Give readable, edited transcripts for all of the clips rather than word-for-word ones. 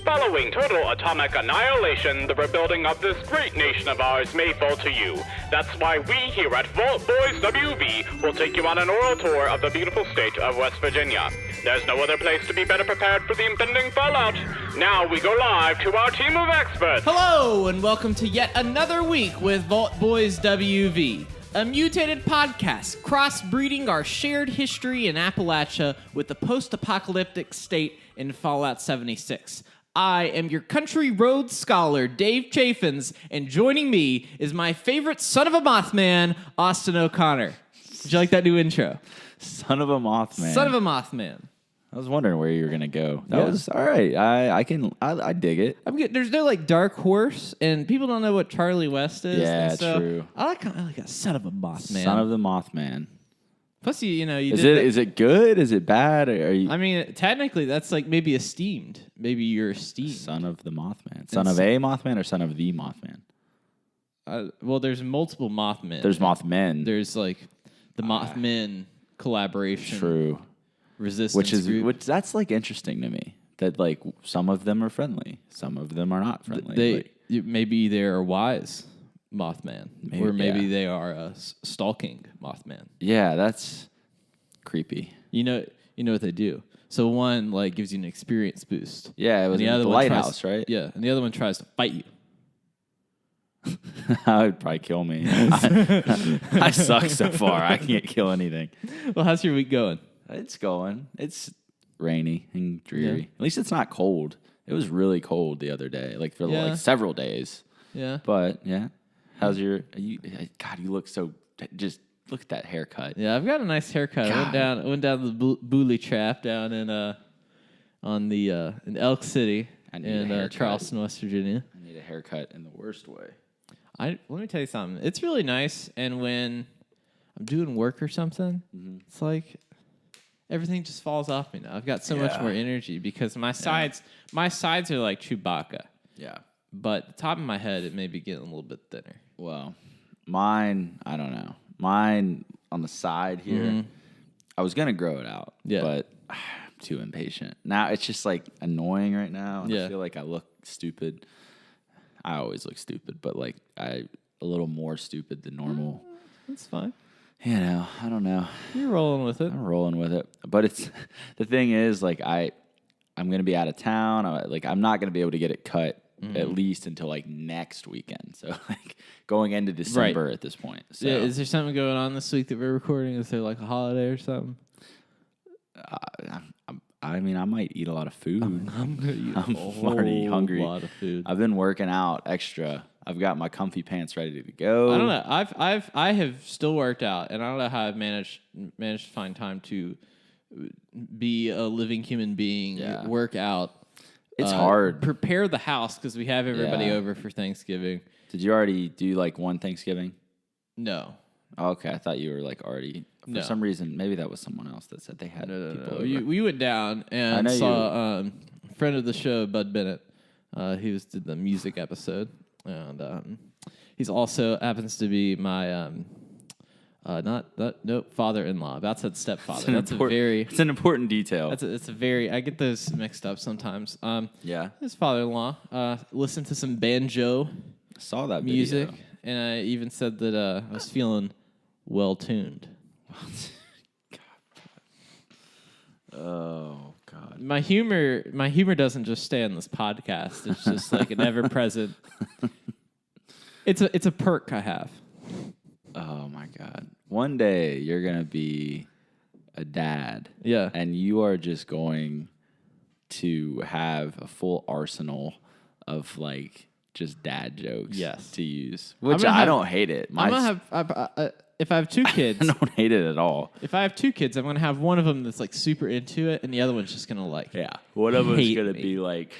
Following total atomic annihilation, the rebuilding of this great nation of ours may fall to you. That's why we here at Vault Boys WV will take you on an oral tour of the beautiful state of West Virginia. There's no other place to be better prepared for the impending fallout. Now we go live to our team of experts. Hello, and welcome to yet another week with Vault Boys WV, a mutated podcast crossbreeding our shared history in Appalachia with the post-apocalyptic state in Fallout 76. I am your country road scholar, Dave Chaffins, and joining me is my favorite son of a Mothman, Austin O'Connor. Did you like that new intro? Son of a Mothman. Son of a Mothman. I was wondering where you were gonna go. That was all right. I dig it. I'm good. There's no like Dark Horse, and people don't know what Charlie West is. Yeah, and so true. I like a son of a Mothman. Son of the Mothman. Plus, you Is it good? Is it bad? Are you I mean, technically, that's like maybe esteemed. Maybe you're esteemed. son of the Mothman? Son of a Mothman or son of the Mothman? Well, there's multiple Mothmen. There's Mothmen. There's like the Mothmen collaboration. True. Resistance group. Which that's like interesting to me. That like some of them are friendly, some of them are not friendly. Maybe they're a wise Mothman, or maybe yeah. they are a stalking Mothman. Yeah, that's creepy. You know what they do. So one like gives you an experience boost. Yeah, it was and the other the one lighthouse, right? Yeah, and the other one tries to fight you. That would probably kill me. I suck so far. I can't kill anything. Well, how's your week going? It's going. It's rainy and dreary. Yeah. At least it's not cold. It was really cold the other day, like for Yeah. like several days. Yeah. But yeah, how's your? God, you look so. Just look at that haircut. Yeah, I've got a nice haircut. I went down to the Booley Trap down in in Elk City in Charleston, West Virginia. I need a haircut in the worst way. Let me tell you something. It's really nice, and when I'm doing work or something, it's like everything just falls off me now. I've got so much more energy because my sides are like Chewbacca. Yeah. But the top of my head, it may be getting a little bit thinner. Well, mine, I don't know. Mine on the side here, I was gonna grow it out. Yeah. But I'm too impatient. Now it's just like annoying right now. And Yeah. I feel like I look stupid. I always look stupid, but like a little more stupid than normal. That's fine. You know, I don't know. You're rolling with it. I'm rolling with it. But it's the thing is, like I'm gonna be out of town. I'm not gonna be able to get it cut at least until like next weekend. So like going into December at this point. So, Yeah, is there something going on this week that we're recording? Is there like a holiday or something? I mean, I might eat a lot of food. I'm gonna eat I'm a already hungry. lot of food. I've been working out extra. I've got my comfy pants ready to go. I don't know. I have still worked out, and I don't know how I've managed to find time to be a living human being, work out. It's hard. Prepare the house because we have everybody over for Thanksgiving. Did you already do like one Thanksgiving? No. Oh, okay, I thought you were like already. For some reason, maybe that was someone else that said they had people over. We went down and saw a friend of the show, Bud Bennett. He did the music episode, and he's also happens to be my father-in-law. About said stepfather. It's an important detail. It's a very. I get those mixed up sometimes. Yeah. His father-in-law listened to some banjo Saw that music, video. and I even said that I was feeling well-tuned. Oh God. My humor doesn't just stay on this podcast. It's just like an ever-present. It's a perk I have. Oh my God. One day you're gonna be a dad. Yeah. And you are just going to have a full arsenal of like just dad jokes to use. Which I don't hate it. I'm gonna have if I have two kids. I don't hate it at all. If I have two kids, I'm gonna have one of them that's like super into it, and the other one's just gonna like. Yeah. One of them's hate gonna me. be like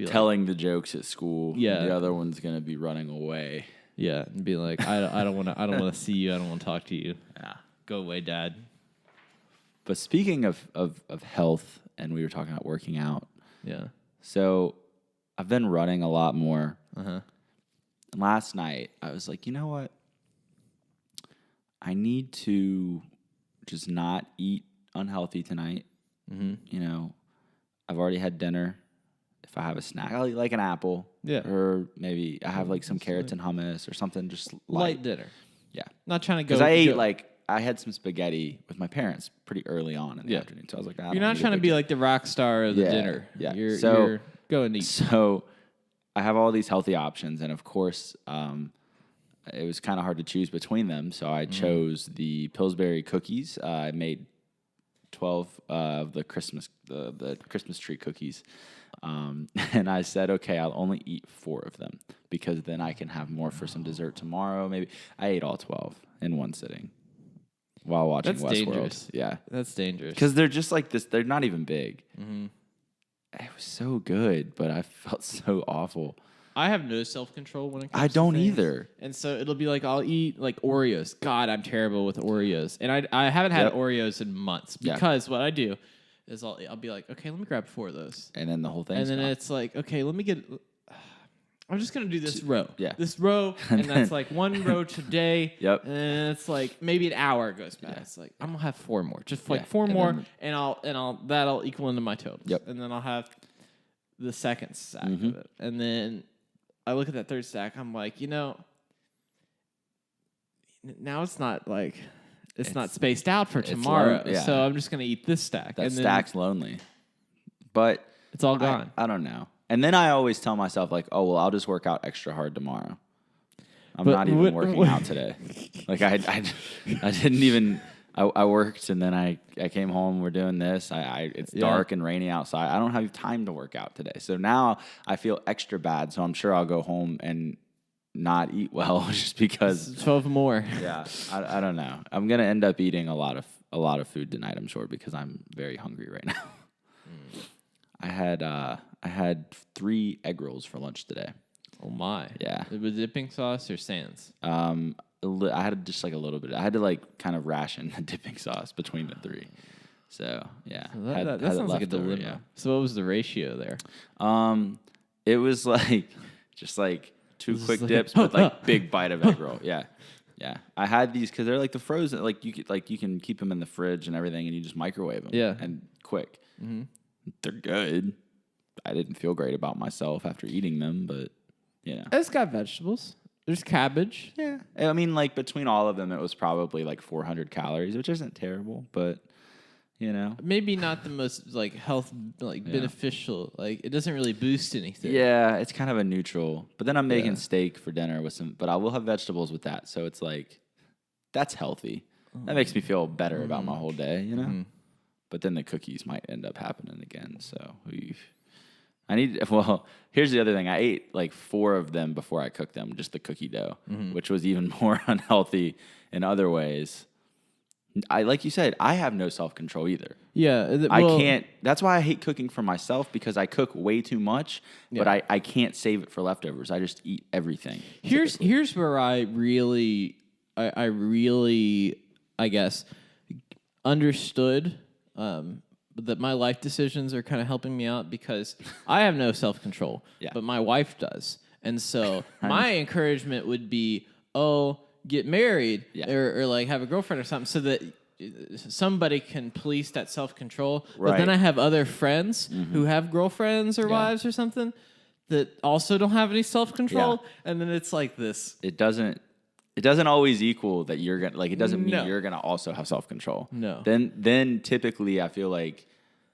telling the jokes at school. Yeah. The other one's gonna be running away. Yeah, and be like, I don't want to see you. I don't want to talk to you. Yeah. Go away, Dad. But speaking of health, and we were talking about working out. Yeah. So I've been running a lot more. Last night, I was like, you know what? I need to just not eat unhealthy tonight. You know, I've already had dinner. if I have a snack, I'll eat like an apple. Yeah. Or maybe I have like some carrots and hummus or something just Light dinner. Yeah. Not trying to go. Because I had some spaghetti with my parents pretty early on in the afternoon. So I was like, you're not trying to be like the rock star of the dinner. Yeah. You're going to eat. So I have all these healthy options. And of course, it was kind of hard to choose between them. So I chose the Pillsbury cookies. I made 12 of the Christmas tree cookies. And I said, okay, I'll only eat 4 of them because then I can have more for some dessert tomorrow. Maybe I ate all 12 in one sitting while watching That's Westworld. dangerous. Yeah. That's dangerous. Because they're just like this. They're not even big. It was so good, but I felt so awful. I have no self-control when it comes I to don't things. either. And so it'll be like I'll eat like Oreos. God, I'm terrible with Oreos. And I haven't had Oreos in months because what I do is I'll be like, okay, let me grab 4 of those. And then the whole thing. And then it's like, okay, let me get. I'm just gonna do this row. Yeah. This row, and that's like 1 row today. Yep. And then it's like maybe an hour goes by. It's like I'm gonna have 4 more, just like 4 and more, then- and that'll equal into my total. Yep. And then I'll have the second stack of it, and then I look at that third stack. I'm like, now it's not like it's not spaced out for tomorrow. yeah. So I'm just gonna eat this stack. that and then stack's lonely. But it's all gone. I don't know. And then I always tell myself like, oh well, I'll just work out extra hard tomorrow. I'm But not even working out today. Like I didn't even. I worked and then I came home. We're doing this. It's dark and rainy outside. I don't have time to work out today. So now I feel extra bad. So I'm sure I'll go home and not eat well just because 12 more. Yeah, I don't know. I'm gonna end up eating a lot of food tonight. I'm sure because I'm very hungry right now. I had 3 egg rolls for lunch today. Oh my. Yeah. With dipping sauce or sans? I had just like a little bit. I had to like kind of ration the dipping sauce between the 3. So yeah, That sounds like a dilemma. Yeah. So what was the ratio there? It was like just like 2 quick dips with like big bite of egg roll. Yeah. Yeah, I had these because they're like the frozen. Like you can keep them in the fridge and everything, and you just microwave them. Yeah, and quick. They're good. I didn't feel great about myself after eating them, but it's got vegetables. There's cabbage. Yeah, I mean, like between all of them, it was probably like 400 calories, which isn't terrible, but maybe not the most like health beneficial. Like it doesn't really boost anything. Yeah, it's kind of a neutral. But then I'm making steak for dinner with but I will have vegetables with that, so it's like that's healthy. That makes me feel better about my whole day, But then the cookies might end up happening again, so here's the other thing. I ate like 4 of them before I cooked them, just the cookie dough, which was even more unhealthy in other ways. Like you said, I have no self-control either. Yeah. I can't. That's why I hate cooking for myself because I cook way too much, but I can't save it for leftovers. I just eat everything. Here's where I really, I guess, understood that my life decisions are kind of helping me out because I have no self-control, but my wife does. And so my encouragement would be, get married or like have a girlfriend or something so that somebody can police that self-control. But then I have other friends who have girlfriends or wives or something that also don't have any self-control. And then it's like this. It doesn't always equal that you're gonna it doesn't mean you're gonna also have self-control. No. Then typically I feel like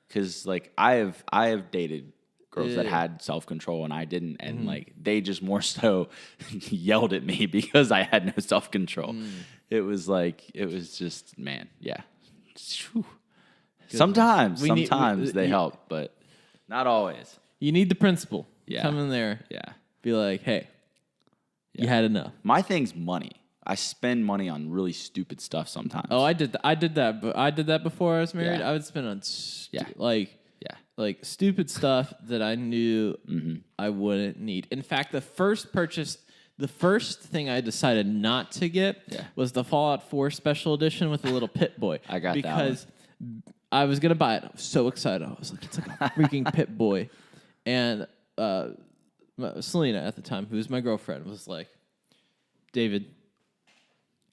because like I have dated girls that had self-control and I didn't, and like they just more so yelled at me because I had no self-control. It was just sometimes they help, but not always. You need the principal. Yeah. Come in there. Yeah. Be like, hey, you had enough. My thing's money. I spend money on really stupid stuff sometimes. Oh, I did that. But I did that before I was married. I would spend on like stupid stuff that I knew I wouldn't need. In fact, the first thing I decided not to get was the Fallout 4 Special Edition with the little Pit Boy. I got that because I was gonna buy it. I was so excited. I was like, it's like a freaking Pit Boy, and Selena at the time, who's my girlfriend, was like, David,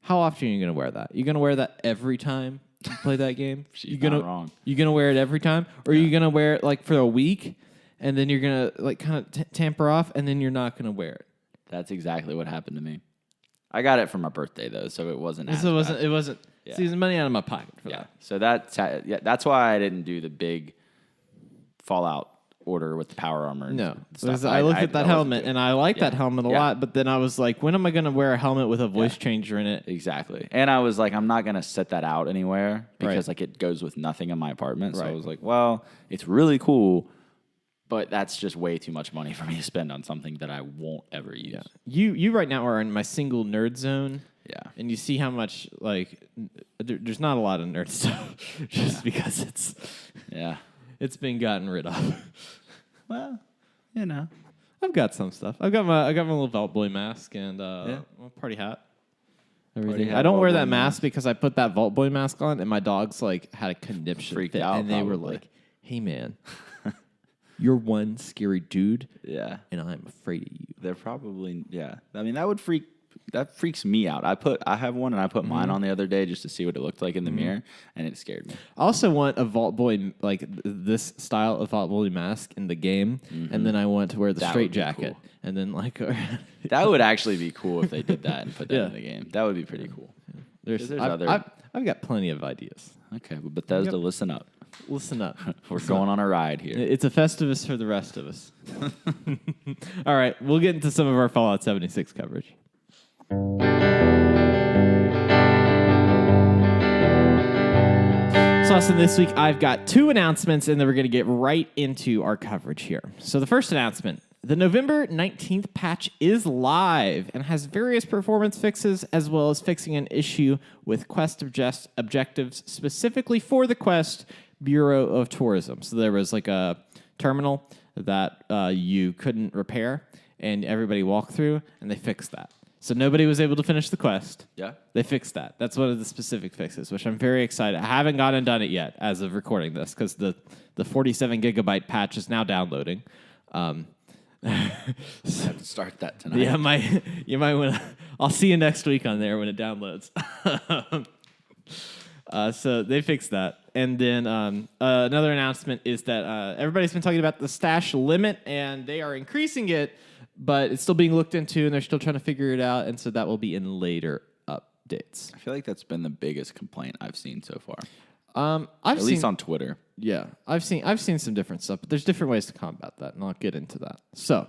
how often are you going to wear that? You going to wear that every time you play that game? She's not wrong. You going to wear it every time? Or are you going to wear it like for a week? and then you're gonna like kind of tamper off, and then you're not gonna wear it. That's exactly what happened to me. I got it for my birthday though, so it wasn't. It wasn't. Yeah. Season money out of my pocket for that. So that's why I didn't do the big Fallout order with the power armor. And No, stuff. I looked at that helmet, and I like that helmet a Yeah. lot. But then I was like, when am I gonna wear a helmet with a voice changer in it? Exactly. And I was like, I'm not going to set that out anywhere because Right. like it goes with nothing in my apartment. So I Right. was like, well, it's really cool, but that's just way too much money for me to spend on something that I won't ever use. You right now are in my single nerd zone. Yeah. And you see how much like there's not a lot of nerd stuff just because it's been gotten rid of. Well, you know. I've got some stuff. I got my little Vault Boy mask and party hat. Everything. hat, I don't Vault wear Boy that mask mask. because I put that Vault Boy mask on and my dogs like had a conniption Freaked fit, out, and they were probably. like, "Hey man, you're one scary dude, Yeah. and I'm afraid of you." They're probably, yeah. I mean, that freaks me out. I have one and I put Mm-hmm. mine on the other day just to see what it looked like in the mirror, and it scared me. I also want a Vault Boy, like this style of Vault Boy mask in the game, and then I want to wear the That straight would be jacket, cool. and then like That would actually be cool if they did that and put that Yeah. in the game. That would be pretty cool. there's other- I've got plenty of ideas. Okay, but Bethesda, listen up. Listen up. We're going on a ride here. It's a Festivus for the rest of us. All right, we'll get into some of our Fallout 76 coverage. So, Austin, this week I've got 2 announcements, and then we're going to get right into our coverage here. So, the first announcement: the November 19th patch is live and has various performance fixes, as well as fixing an issue with quest objectives specifically for the Quest Bureau of Tourism. So, there was like a terminal that you couldn't repair, and everybody walked through, and they fixed that. So nobody was able to finish the quest. Yeah. They fixed that. That's one of the specific fixes, which I'm very excited. I haven't gone and done it yet as of recording this because the 47 gigabyte patch is now downloading. I have to start that tonight. Yeah, you might want to. I'll see you next week on there when it downloads. So they fixed that. And then another announcement is that everybody's been talking about the stash limit, and they are increasing it, but it's still being looked into, and they're still trying to figure it out, and so that will be in later updates. I feel like that's been the biggest complaint I've seen so far. At At least on Twitter. Yeah, I've seen some different stuff, but there's different ways to combat that, and I'll get into that. So,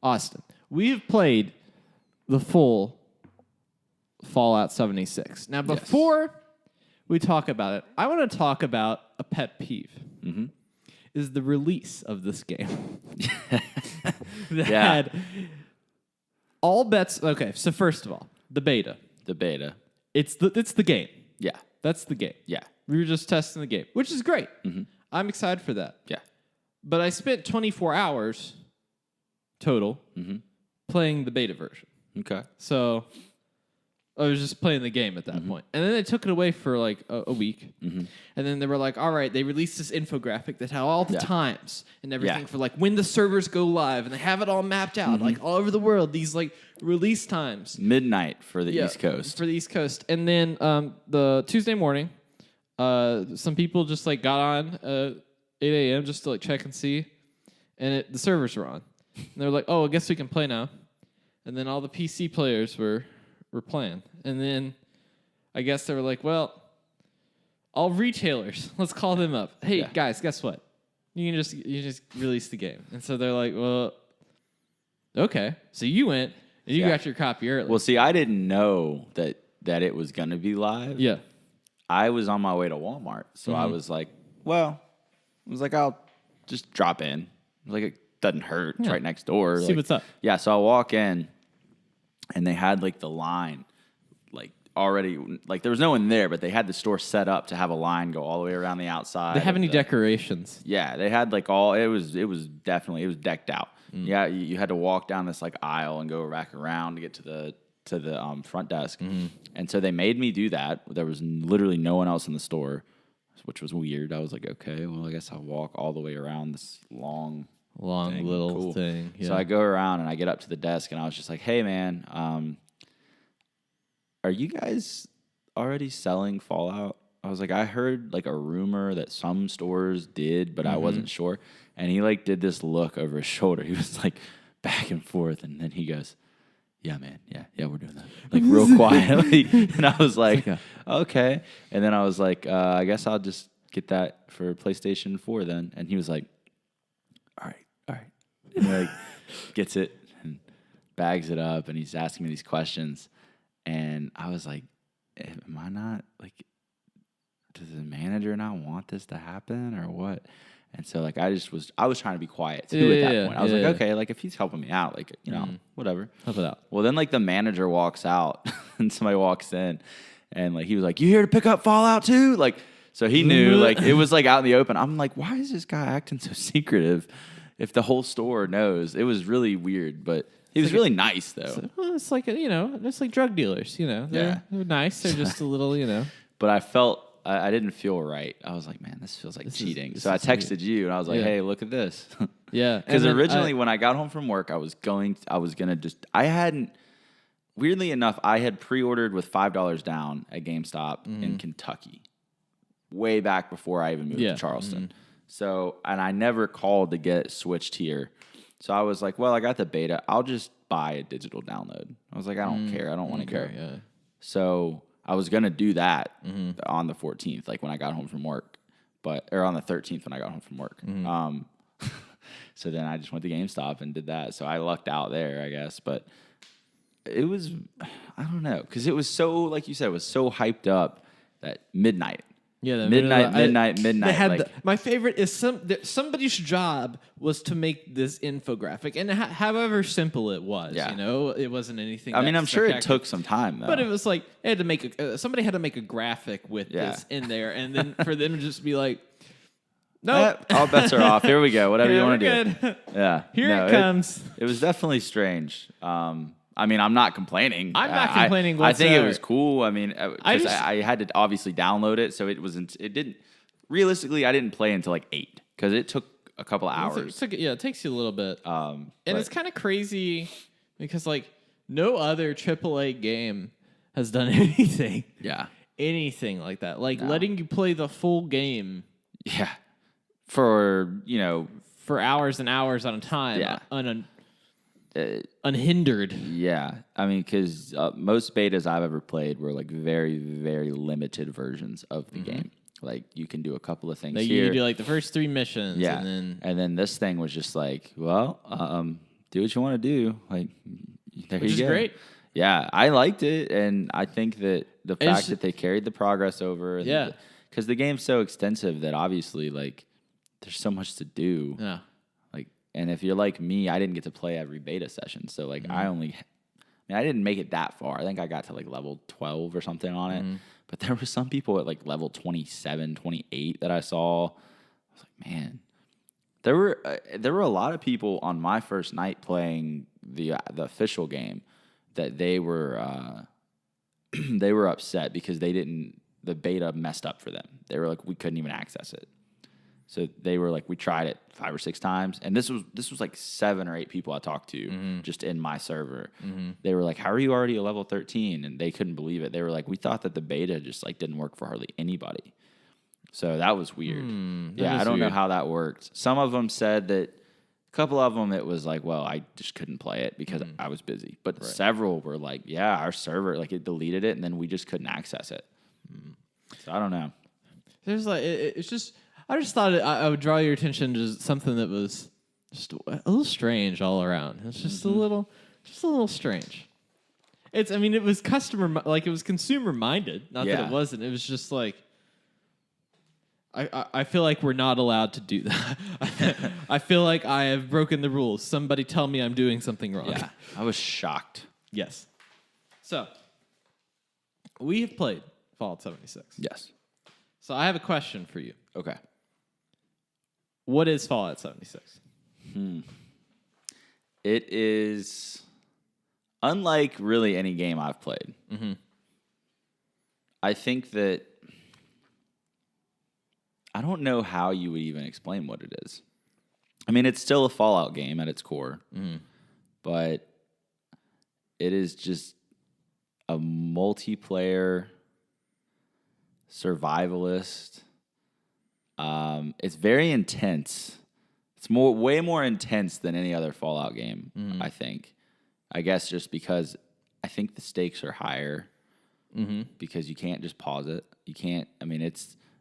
Austin, we've played the full Fallout 76. Now, before we talk about it, I want to talk about a pet peeve. Mm-hmm. Is the release of this game. That had all bets. Okay, so first of all, the beta. The beta. It's the game. Yeah. That's the game. Yeah. We were just testing the game, which is great. Mm-hmm. I'm excited for that. Yeah. But I spent 24 hours total playing the beta version. Okay. So I was just playing the game at that point. And then they took it away for like a week. And then they were like, all right, they released this infographic that had all the times and everything for like when the servers go live. And they have it all mapped out like all over the world, these like release times. Midnight for the East Coast. For the East Coast. And then the Tuesday morning, some people just like got on 8 a.m. just to like check and see. And the servers were on. And they were like, oh, I guess we can play now. And then all the PC players were playing. And then I guess they were like, well, all retailers, let's call them up. Hey, guys, guess what? You just release the game. And so they're like, well, okay. So you went and you got your copy early. Well, see, I didn't know that it was going to be live. Yeah. I was on my way to Walmart. So I was like, well, I'll just drop in. I was like, it doesn't hurt. It's right next door. See like, what's up. Yeah, so I walk in, and they had like the line, like already, like there was no one there, but they had the store set up to have a line go all the way around the outside. They have any decorations? Yeah, they had like it was decked out. Yeah, you had to walk down this like aisle and go back around to get to the front desk. And so they made me do that. There was literally no one else in the store, which was weird. I was like, okay, well, I guess I'll walk all the way around this long thing. little Cool. thing. Yeah. So I go around and I get up to the desk and I was just like, hey, man, are you guys already selling Fallout? I was like, I heard like a rumor that some stores did, but I wasn't sure. And he like did this look over his shoulder. He was like back and forth, and then he goes, "Yeah, man, yeah, we're doing that." Like real quietly, and I was like, "Okay." And then I was like, "I guess I'll just get that for PlayStation 4 then." And he was like, "All right," and he like gets it and bags it up, and he's asking me these questions, and I was like, "Am I not like?" Does the manager not want this to happen or what? And so like I was trying to be quiet too at that point. I was like, okay, like if he's helping me out, like, you know, whatever. Help it out. Well, then like the manager walks out and somebody walks in and like he was like, "You here to pick up Fallout 2?" Like, so he knew like it was like out in the open. I'm like, why is this guy acting so secretive if the whole store knows? It was really weird, but he was really nice though. It's like, it's like drug dealers, They're nice. They're just a little, But I didn't feel right. I was like, man, this feels like cheating. So I texted you and I was like, hey, look at this. Yeah. Because originally when I got home from work, weirdly enough, I had pre-ordered with $5 down at GameStop in Kentucky, way back before I even moved to Charleston. So, and I never called to get switched here. So I was like, well, I got the beta. I'll just buy a digital download. I was like, I don't care. I don't want to go. Yeah. So I was going to do that on the 14th, like when I got home from work, or on the 13th when I got home from work. So then I just went to GameStop and did that. So I lucked out there, I guess. But it was, I don't know, because it was so, like you said, it was so hyped up that midnight. Yeah, midnight. They had like, my favorite is somebody's job was to make this infographic, and however simple it was, it wasn't anything. I mean, I'm sure it took some time, though. But it was like they had to make somebody had to make a graphic with this in there, and then for them to just be like, nope, all bets are off. Here we go. Whatever you want to do. Yeah, here it comes. It was definitely strange. I mean, I'm not complaining. I'm not complaining I think it was cool. I mean, because I had to obviously download it, so it wasn't. It didn't. Realistically, I didn't play until like 8 because it took a couple of hours. It takes you a little bit. And it's kind of crazy because like no other AAA game has done anything. Yeah, anything like that. Like letting you play the full game. Yeah, for hours and hours on a time. Yeah. Unhindered. Yeah. I mean, because most betas I've ever played were like very, very limited versions of the game. Like you can do a couple of things here. You do like the first 3 missions. Yeah. And then this thing was just like, well, do what you want to do. Like, there Which you go. is great. Yeah. I liked it. And I think that the fact that they carried the progress over. Because the game's so extensive that obviously, like, there's so much to do. Yeah. And if you're like me, I didn't get to play every beta session. So, like, I didn't make it that far. I think I got to, like, level 12 or something on it. But there were some people at, like, level 27, 28 that I saw. I was like, man. There were a lot of people on my first night playing the official game that they were upset because the beta messed up for them. They were like, we couldn't even access it. So they were like, we tried it 5 or 6 times, and this was like 7 or 8 people I talked to just in my server. They were like, how are you already a level 13? And they couldn't believe it. They were like, we thought that the beta just like didn't work for hardly anybody. So that was weird. I don't know how that worked. Some of them said that, a couple of them, it was like, well, I just couldn't play it because I was busy. But several were like, yeah, our server, like it deleted it, and then we just couldn't access it. So I don't know. There's like, it's just... I just thought I would draw your attention to something that was just a little strange all around. It's just a little strange. It was it was consumer minded. Not that it wasn't. It was just like, I feel like we're not allowed to do that. I feel like I have broken the rules. Somebody tell me I'm doing something wrong. Yeah, I was shocked. Yes. So, we have played Fallout 76. Yes. So I have a question for you. Okay. What is Fallout 76? It is unlike really any game I've played. I think that I don't know how you would even explain what it is. I mean, it's still a Fallout game at its core, but it is just a multiplayer survivalist. It's very intense. It's way more intense than any other Fallout game, I think. I guess just because I think the stakes are higher because you can't just pause it. You can't, I mean,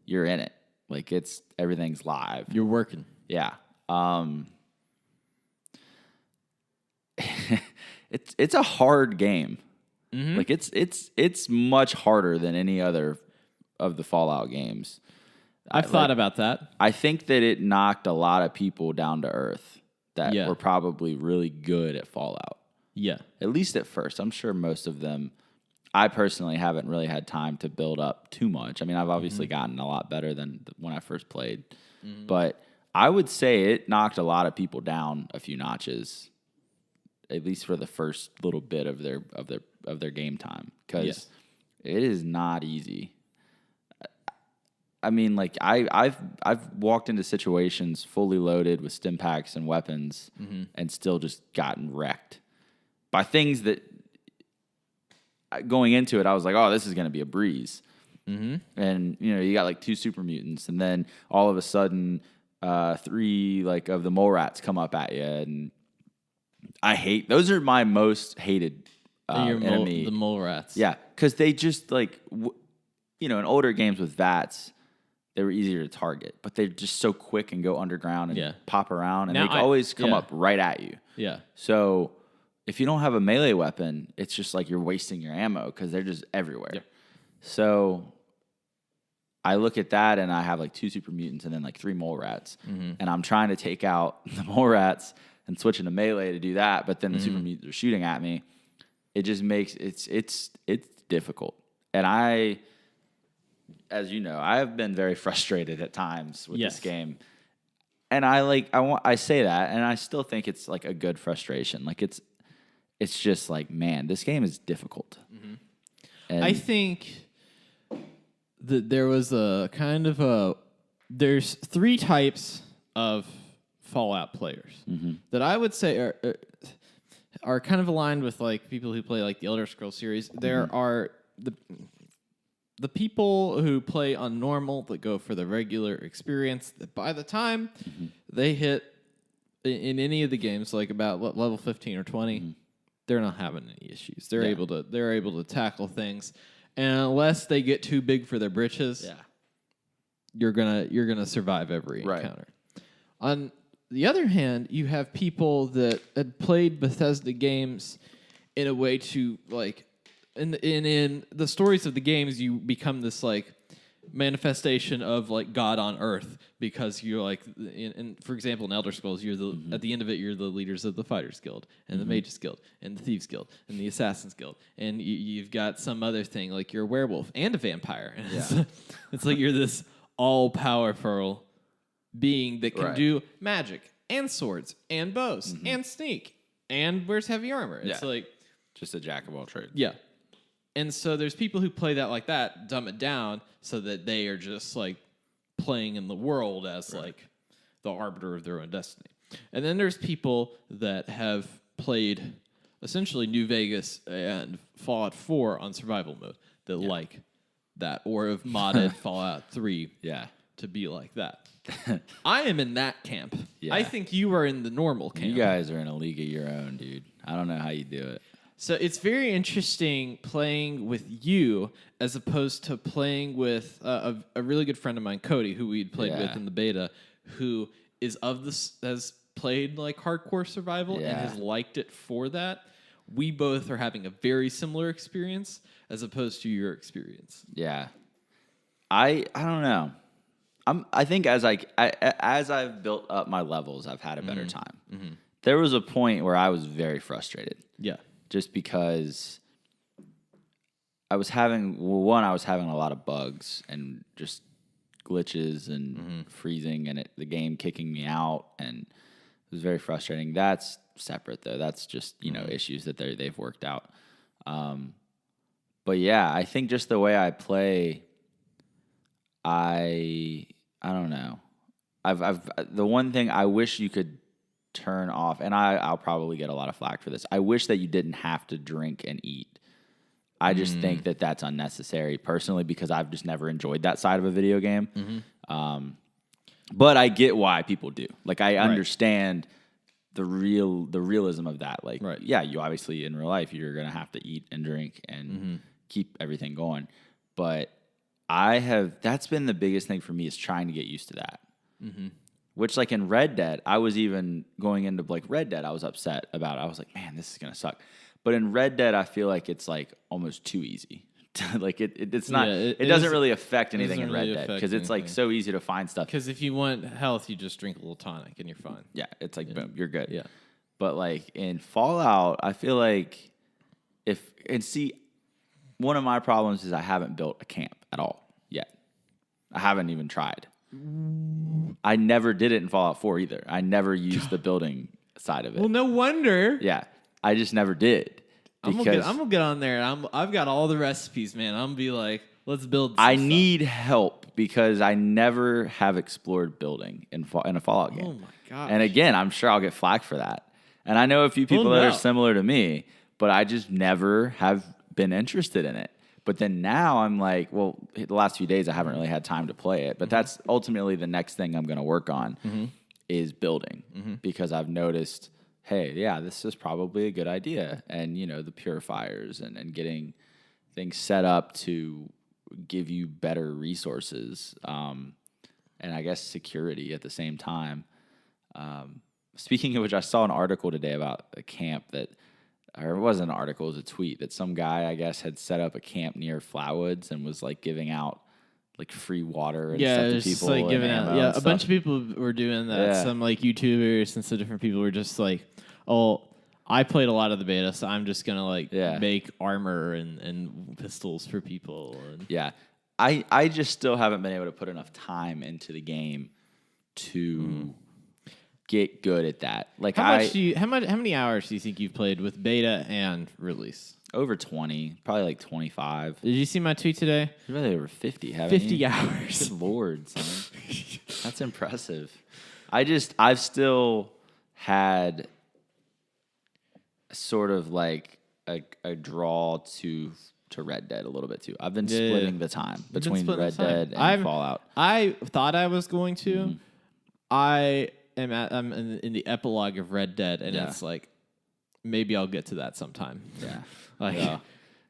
you're in it. Like everything's live. You're working. Yeah. It's a hard game. Like it's much harder than any other of the Fallout games. I've thought about that. I think that it knocked a lot of people down to earth that were probably really good at Fallout. Yeah. At least at first. I'm sure most of them, I personally haven't really had time to build up too much. I mean, I've obviously gotten a lot better than when I first played. But I would say it knocked a lot of people down a few notches, at least for the first little bit of their game time, because it is not easy. I mean, like I've walked into situations fully loaded with stim packs and weapons and still just gotten wrecked by things that going into it I was like, oh, this is going to be a breeze. And you got like 2 super mutants, and then all of a sudden 3 like of the mole rats come up at you, and I hate those. Are my most hated enemy. The mole rats. Yeah, because they just like in older games with VATS, they were easier to target, but they're just so quick and go underground and pop around, and they always come up right at you. Yeah. So if you don't have a melee weapon, it's just like you're wasting your ammo because they're just everywhere. Yeah. So I look at that, and I have like 2 super mutants and then like 3 mole rats, and I'm trying to take out the mole rats and switch into melee to do that, but then the super mutants are shooting at me. It just makes it's difficult, and as you know, I have been very frustrated at times with this game, and I say that, and I still think it's like a good frustration. Like it's just like, man, this game is difficult. And I think that there was there's 3 types of Fallout players that I would say are kind of aligned with like people who play like the Elder Scrolls series. There are the people who play on normal that go for the regular experience, that by the time they hit in any of the games, like about level 15 or 20, they're not having any issues. They're able to tackle things, and unless they get too big for their britches, you're gonna survive every encounter. On the other hand, you have people that had played Bethesda games in a way to like. In the stories of the games, you become this like manifestation of like God on Earth, because you're like, for example, in Elder Scrolls, you're at the end of it, you're the leaders of the Fighters Guild and the Mages Guild and the Thieves Guild and the Assassins Guild, and you've got some other thing like you're a werewolf and a vampire. And it's like you're this all powerful being that can do magic and swords and bows and sneak and wears heavy armor. It's like just a jack of all trades. Yeah. And so there's people who play that like that, dumb it down so that they are just like playing in the world as like the arbiter of their own destiny. And then there's people that have played essentially New Vegas and Fallout 4 on survival mode that like that, or have modded Fallout 3 to be like that. I am in that camp. Yeah. I think you are in the normal camp. You guys are in a league of your own, dude. I don't know how you do it. So it's very interesting playing with you as opposed to playing with a really good friend of mine, Cody, who we'd played with in the beta, who has played like hardcore survival and has liked it for that. We both are having a very similar experience as opposed to your experience. Yeah, I don't know. I think as I've built up my levels, I've had a better time. There was a point where I was very frustrated. Yeah. Just because I was having a lot of bugs and just glitches and freezing, and the game kicking me out, and it was very frustrating. That's separate though. That's just issues that they've worked out. But yeah, I think just the way I play, I don't know. I've the one thing I wish you could turn off, and I'll probably get a lot of flack for this. I wish that you didn't have to drink and eat I just think that that's unnecessary personally because I've just never enjoyed that side of a video game. But I get why people do. Like I understand the realism of that. Like, yeah, you obviously in real life you're gonna have to eat and drink and keep everything going. But that's been the biggest thing for me is trying to get used to that. Which like in Red Dead, I was even going into like Red Dead, I was upset about it. I was like, man, this is gonna suck. But in Red Dead, I feel like it's like almost too easy. Like it's not. It doesn't really affect anything in Red Dead because it's like so easy to find stuff. Because if you want health, you just drink a little tonic and you're fine. Yeah, it's like boom, you're good. Yeah. But like in Fallout, I feel like one of my problems is I haven't built a camp at all yet. I haven't even tried. I never did it in Fallout 4 either. I never used the building side of it. Well, no wonder. Yeah, I just never did. I'm gonna get on there. I've got all the recipes, man. I'm gonna be like, let's build. I need help because I never have explored building in a Fallout game. Oh my gosh. And again, I'm sure I'll get flack for that. And I know a few people that are similar to me, but I just never have been interested in it. But then now I'm like, well, the last few days I haven't really had time to play it. But that's ultimately the next thing I'm going to work on is building because I've noticed, hey, yeah, this is probably a good idea. And, you know, the purifiers and getting things set up to give you better resources and I guess security at the same time. Speaking of which, I saw an article today about a camp or it wasn't an article, it was a tweet that some guy, I guess, had set up a camp near Flatwoods and was like giving out like free water and stuff to people. Like giving out. Yeah, a bunch of people were doing that. Yeah. Some like YouTubers and some different people were just like, oh, I played a lot of the beta, so I'm just gonna like make armor and pistols for people. And yeah, I just still haven't been able to put enough time into the game to get good at that. Like how many hours do you think you've played with beta and release? Over 20, probably like 25. Did you see my tweet today? You're really over 50, haven't 50 you? hours. Good Lord, son. That's impressive. I've still had sort of like a draw to Red Dead a little bit too. I've been splitting the time between Red Dead and Fallout. I thought I was going to. I'm in the epilogue of Red Dead, and it's like maybe I'll get to that sometime. Yeah, like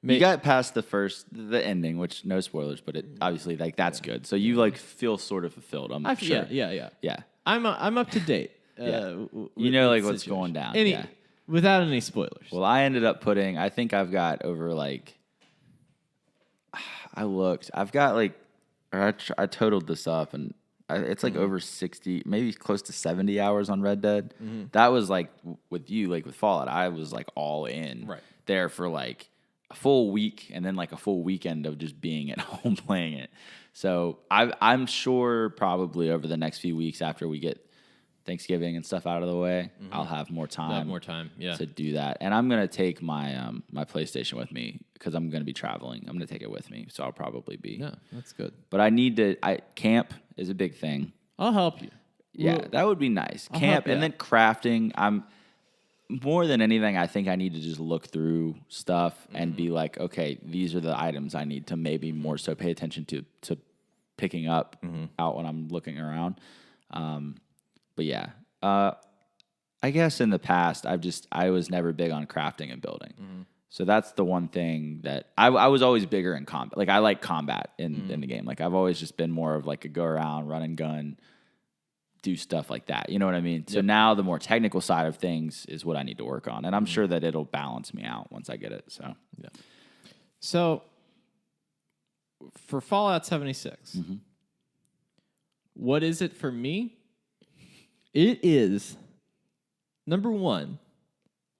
you got past the ending, which no spoilers, but it obviously like that's good. So you like feel sort of fulfilled. I'm sure. Yeah. I'm up to date. You know like what's going down. Without any spoilers. Well, I ended up I think I've got over like. I've got like, I totaled this up and it's like over 60, maybe close to 70 hours on Red Dead. That was like with you, like with Fallout, I was like all in there for like a full week and then like a full weekend of just being at home playing it. So I'm sure probably over the next few weeks after we get Thanksgiving and stuff out of the way, I'll have more time. To do that, and I'm gonna take my my PlayStation with me because I'm gonna be traveling. I'm gonna take it with me, so I'll probably be. Yeah, that's good. But I need to. Camp is a big thing. I'll help you. Yeah, that would be nice. Camp and then crafting. I'm more than anything. I think I need to just look through stuff and be like, okay, these are the items I need to maybe more so pay attention to picking up out when I'm looking around. But yeah, I guess in the past, I was never big on crafting and building. So that's the one thing that I was always bigger in combat. Like I like combat in the game. Like I've always just been more of like a go around, run and gun, do stuff like that. You know what I mean? So now the more technical side of things is what I need to work on. And I'm sure that it'll balance me out once I get it. So, So for Fallout 76, what is it for me? It is, number one,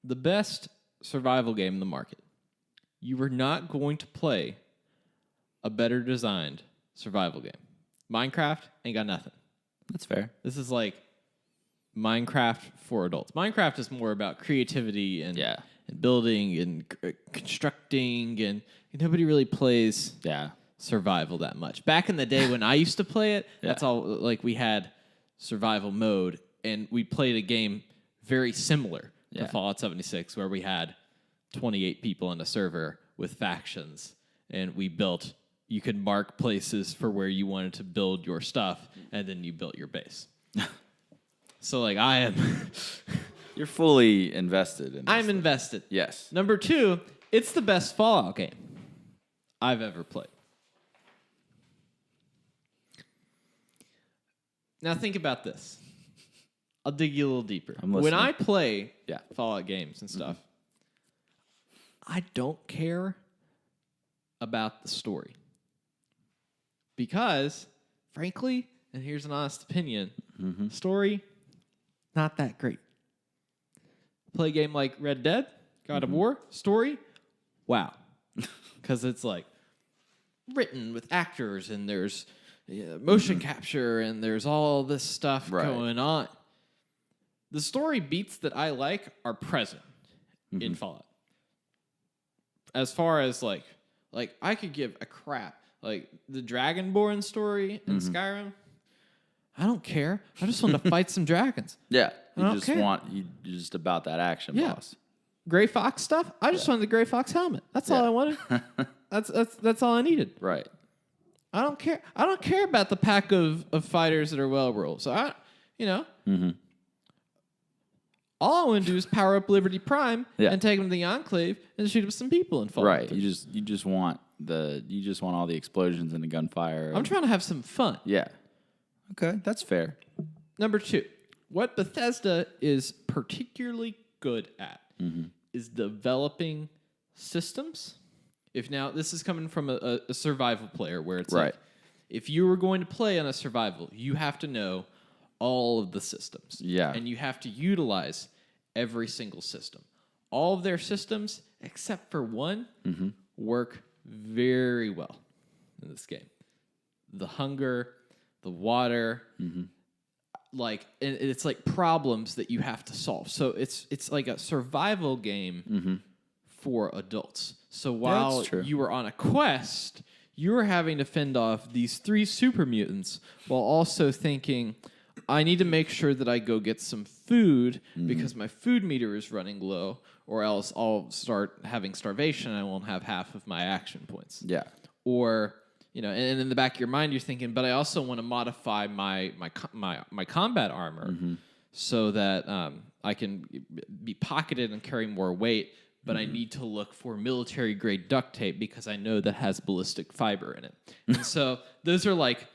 the best survival game in the market. You are not going to play a better designed survival game. Minecraft ain't got nothing. That's fair. This is like Minecraft for adults. Minecraft is more about creativity and building and constructing, and nobody really plays survival that much. Back in the day when I used to play it, that's all, like we had survival mode, and we played a game very similar to Fallout 76, where we had 28 people on a server with factions, and you could mark places for where you wanted to build your stuff, and then you built your base. So, like, I am... You're fully invested in this. I'm invested. Yes. Number 2, it's the best Fallout game I've ever played. Now, think about this. I'll dig you a little deeper. I'm listening. When I play Yeah. Fallout games and stuff, I don't care about the story. Because, frankly, and here's an honest opinion, story, not that great. Play a game like Red Dead, God of War, story, wow. Because it's like written with actors and there's motion capture and there's all this stuff going on. The story beats that I like are present in Fallout. As far as like I could give a crap. Like the Dragonborn story in Skyrim, I don't care. I just want to fight some dragons. Yeah. You're just about that action, boss. Gray Fox stuff. I just wanted the Gray Fox helmet. That's all I wanted. That's all I needed. Right. I don't care. I don't care about the pack of fighters that are well rolled. So all I want to do is power up Liberty Prime and take them to the Enclave and shoot up some people and fall. Right. You just want all the explosions and the gunfire. I'm trying to have some fun. Yeah. Okay, that's fair. Number 2, what Bethesda is particularly good at is developing systems. If now this is coming from a survival player where it's like, if you were going to play on a survival, you have to know all of the systems. Yeah. And you have to utilize every single system. All of their systems, except for one, work very well in this game. The hunger, the water, like it's like problems that you have to solve. So it's like a survival game for adults. So while you were on a quest, you were having to fend off these 3 super mutants while also thinking, I need to make sure that I go get some food because my food meter is running low, or else I'll start having starvation and I won't have half of my action points. Yeah. Or, and in the back of your mind, you're thinking, but I also want to modify my combat armor so that I can be pocketed and carry more weight, but I need to look for military-grade duct tape because I know that has ballistic fiber in it. And so those are like,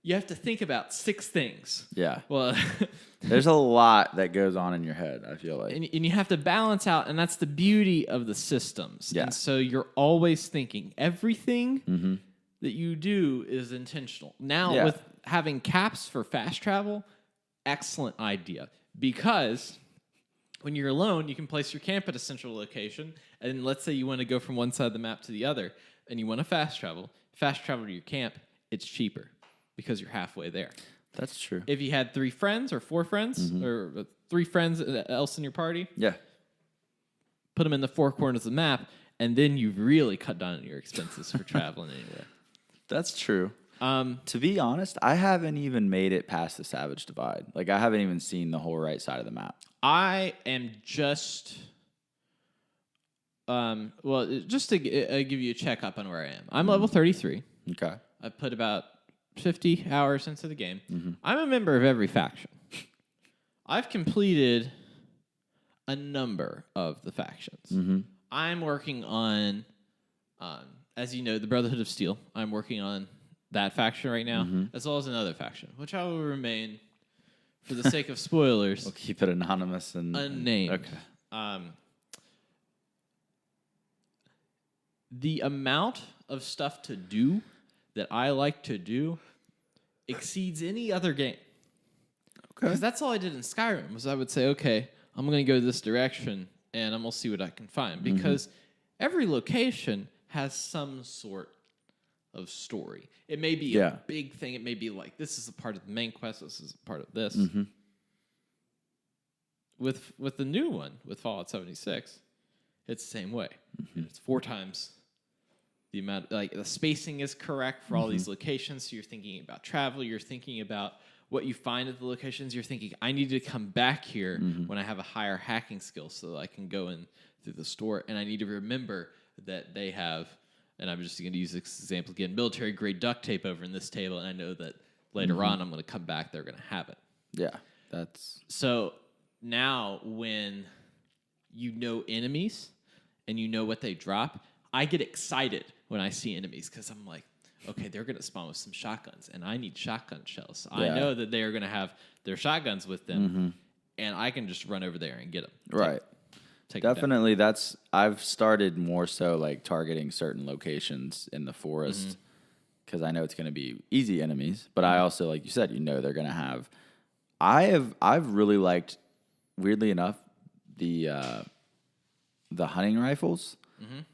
you have to think about 6 things. Yeah. Well, there's a lot that goes on in your head, I feel like. And you have to balance out, and that's the beauty of the systems. Yeah. And so you're always thinking everything that you do is intentional. Now, with having caps for fast travel, excellent idea. Because when you're alone, you can place your camp at a central location, and let's say you want to go from one side of the map to the other, and you want to fast travel to your camp, it's cheaper because you're halfway there. That's true. If you had 3 friends or 4 friends or 3 friends else in your party, put them in the 4 corners of the map, and then you've really cut down on your expenses for traveling anywhere. That's true. To be honest, I haven't even made it past the Savage Divide. Like, I haven't even seen the whole right side of the map. I am just... just to give you a checkup on where I am. I'm level 33. Okay. I've put about 50 hours into the game. I'm a member of every faction. I've completed a number of the factions. I'm working on, as you know, the Brotherhood of Steel. I'm working on that faction right now, as well as another faction, which I will remain, for the sake of spoilers, We'll keep it anonymous and unnamed. Okay. The amount of stuff to do that I like to do exceeds any other game. Okay. Because that's all I did in Skyrim, was I would say, okay, I'm going to go this direction, and I'm going to see what I can find. Because every location has some sort of story. It may be a big thing. It may be like, this is a part of the main quest. This is a part of this. With the new one, with Fallout 76, it's the same way. It's 4 times the amount, like the spacing is correct for all these locations. So you're thinking about travel. You're thinking about what you find at the locations. You're thinking, I need to come back here when I have a higher hacking skill so that I can go in through the store. And I need to remember that they have, and I'm just going to use this example again, military grade duct tape over in this table, and I know that later on I'm going to come back, they're going to have it. Yeah, that's... So now when you know enemies and you know what they drop, I get excited when I see enemies because I'm like, okay, they're going to spawn with some shotguns, and I need shotgun shells. Yeah. I know that they are going to have their shotguns with them, and I can just run over there and get them. Right. Take them down. Definitely, I've started more so like targeting certain locations in the forest because I know it's going to be easy enemies, but I also, like you said, they're going to have... I've really liked, weirdly enough, the hunting rifles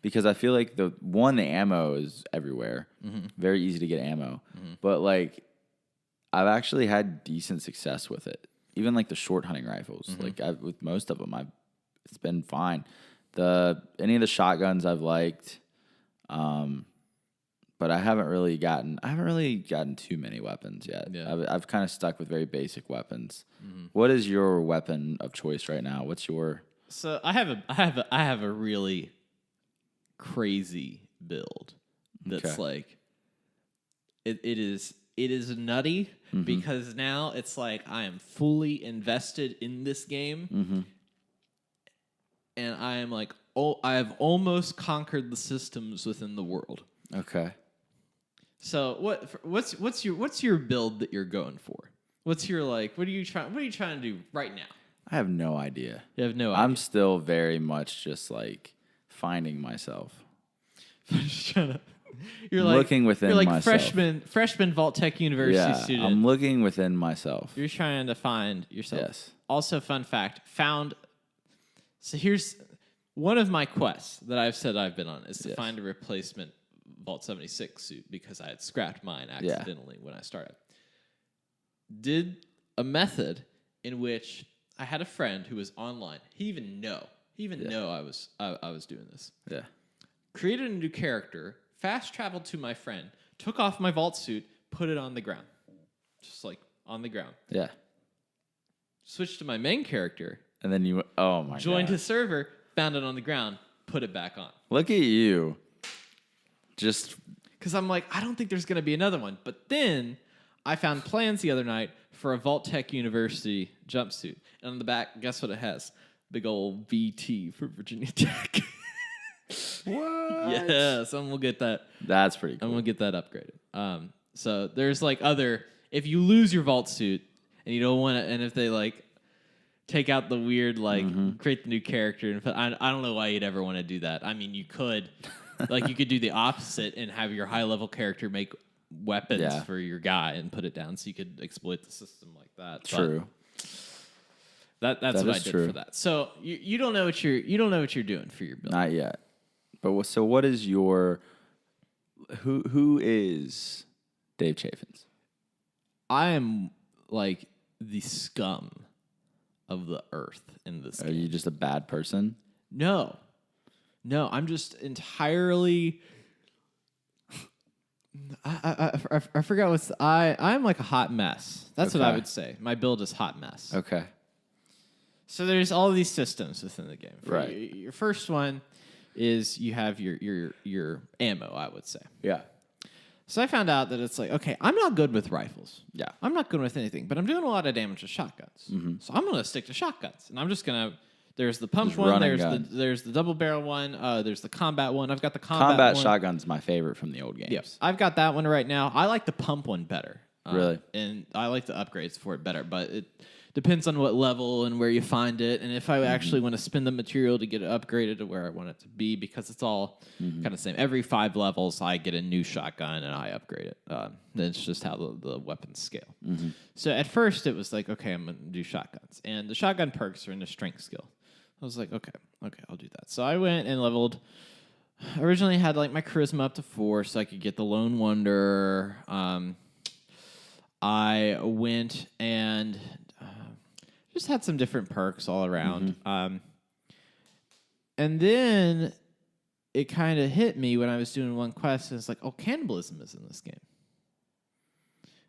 because I feel like the ammo is everywhere, very easy to get ammo, but like I've actually had decent success with it. Even like the short hunting rifles, like with most of them, it's been fine. Any of the shotguns I've liked, but I haven't really gotten too many weapons yet. Yeah. I've kind of stuck with very basic weapons. What is your weapon of choice right now? What's your... So I have a really crazy build that's like it is nutty because now it's like I am fully invested in this game, and I am like, I have almost conquered the systems within the world. Okay. So what's your build that you're going for? What's your what are you trying to do right now? I have no idea. You have no idea. I'm still very much just like finding myself. Just trying to, Looking within you're like myself. freshman Vault Tech University student. I'm looking within myself. You're trying to find yourself. Yes. Also, fun fact, so here's one of my quests that I've said I've been on is to find a replacement Vault 76 suit because I had scrapped mine accidentally when I started. Did a method in which I had a friend who was online. He even know I was doing this. Yeah. Created a new character, fast traveled to my friend, took off my vault suit, put it on the ground. Just like on the ground. Yeah. Switched to my main character. And then you... Oh, my God. Joined his server, found it on the ground, put it back on. Look at you. Just... Because I'm like, I don't think there's going to be another one. But then I found plans the other night for a Vault Tech University jumpsuit. And on the back, guess what it has? Big old VT for Virginia Tech. What? Yeah, so I'm going to get that. That's pretty cool. I'm going to get that upgraded. So there's like if you lose your vault suit and you don't want to, and if they take out the weird, create the new character, and I don't know why you'd ever want to do that. I mean, you could, you could do the opposite and have your high level character make weapons for your guy and put it down so you could exploit the system like that. True. That's what I did for that. So you don't know what you're doing for your build. Not yet. But so what is your... Who is Dave Chaffins? I am like the scum of the earth in this game. Are you just a bad person? No, I'm just entirely... I forgot what's... I'm like a hot mess. That's what I would say. My build is hot mess. Okay. So there's all these systems within the game. Right. Your first one is you have your ammo, I would say. Yeah. So I found out that it's like, okay, I'm not good with rifles. Yeah. I'm not good with anything, but I'm doing a lot of damage with shotguns. So I'm going to stick to shotguns. And I'm just going to... There's the pump one, there's the double barrel one, there's the combat one. I've got the combat one. Shotgun's my favorite from the old games. Yep. I've got that one right now. I like the pump one better. Really? And I like the upgrades for it better, but it depends on what level and where you find it, and if I actually want to spend the material to get it upgraded to where I want it to be, because it's all kind of the same. Every 5 levels, I get a new shotgun and I upgrade it. That's just how the weapons scale. So at first, it was like, okay, I'm going to do shotguns, and the shotgun perks are in the strength skill. I was like, okay, I'll do that. So I went and leveled. Originally had my charisma up to 4, so I could get the Lone Wonder. I went and just had some different perks all around. And then it kind of hit me when I was doing one quest. And it's like, oh, cannibalism is in this game.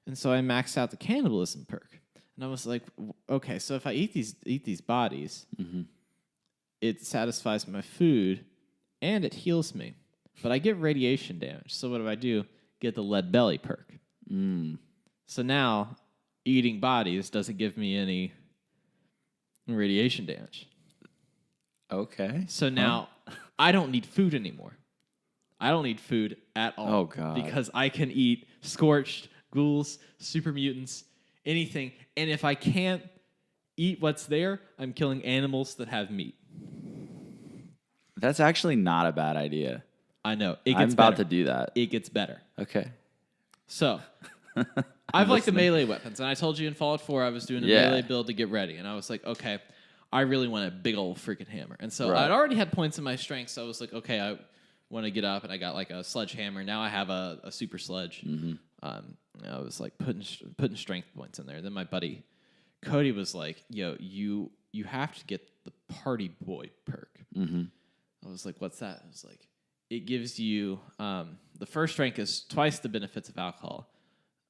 And so I maxed out the cannibalism perk. And I was like, okay, so if I eat these bodies, it satisfies my food, and it heals me. But I get radiation damage. So what do? Get the lead belly perk. So now, eating bodies doesn't give me any radiation damage. Okay. So now, I don't need food anymore. I don't need food at all. Oh, God. Because I can eat scorched, ghouls, super mutants, anything. And if I can't eat what's there, I'm killing animals that have meat. That's actually not a bad idea. I know. It gets I'm about better. to do that. It gets better. Okay. So, I've liked the melee weapons. And I told you in Fallout 4 I was doing a melee build to get ready. And I was like, okay, I really want a big old freaking hammer. And so I'd already had points in my strength. So I was like, okay, I want to get up. And I got like a sledgehammer. Now I have a super sledge. I was like putting strength points in there. Then my buddy Cody was like, yo, you have to get the party boy perk. I was like, what's that? I was like, it gives you, the first rank is twice the benefits of alcohol.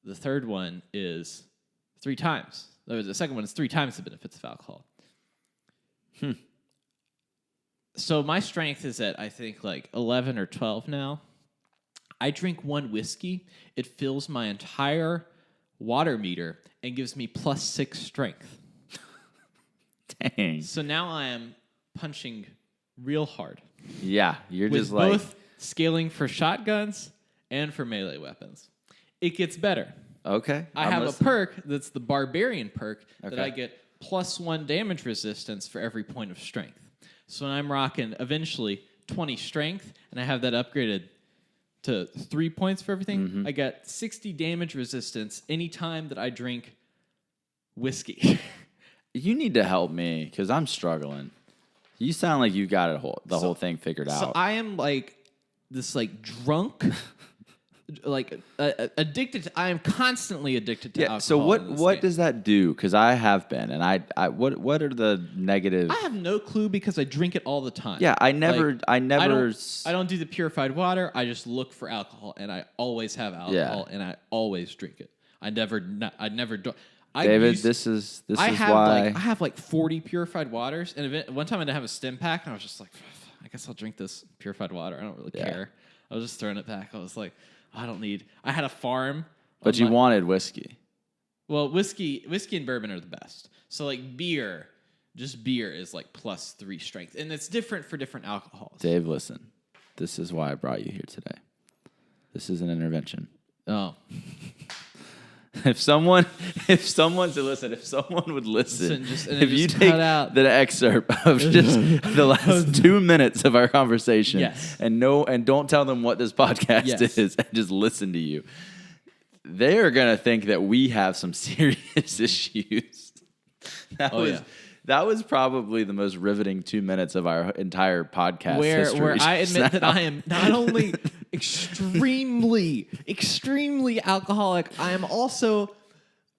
The third one is 3 times. The second one is 3 times the benefits of alcohol. So my strength is at, I think, like 11 or 12 now. I drink 1 whiskey. It fills my entire water meter and gives me +6 strength. Dang. So now I am punching real hard. Yeah, you're With just like... both scaling for shotguns and for melee weapons. It gets better. Okay. I have a perk that's the barbarian perk that I get +1 damage resistance for every point of strength. So when I'm rocking eventually 20 strength, and I have that upgraded to 3 points for everything, I got 60 damage resistance anytime that I drink whiskey. You need to help me, because I'm struggling. You sound like you got the whole thing figured out. So I am like this like drunk, like addicted to, I am constantly addicted to alcohol. So what does that do? Because I have been, and I what are the negatives? I have no clue because I drink it all the time. Yeah, I never. I don't do the purified water. I just look for alcohol, and I always have alcohol, and I always drink it. I never do. David, this is why I have like 40 purified waters, and one time I didn't have a stim pack, and I was just like, I guess I'll drink this purified water. I don't really care. I was just throwing it back. I was like, I don't need. I had a farm, but you wanted whiskey. Well, whiskey and bourbon are the best. So like beer, just beer is like +3 strength, and it's different for different alcohols. Dave, listen, this is why I brought you here today. This is an intervention. Oh. If someone would listen, if you take the excerpt of just the last 2 minutes of our conversation, and don't tell them what this podcast is, and just listen to you, they are gonna think that we have some serious issues. That was probably the most riveting 2 minutes of our entire podcast history. Where I admit that I am not only extremely alcoholic, I am also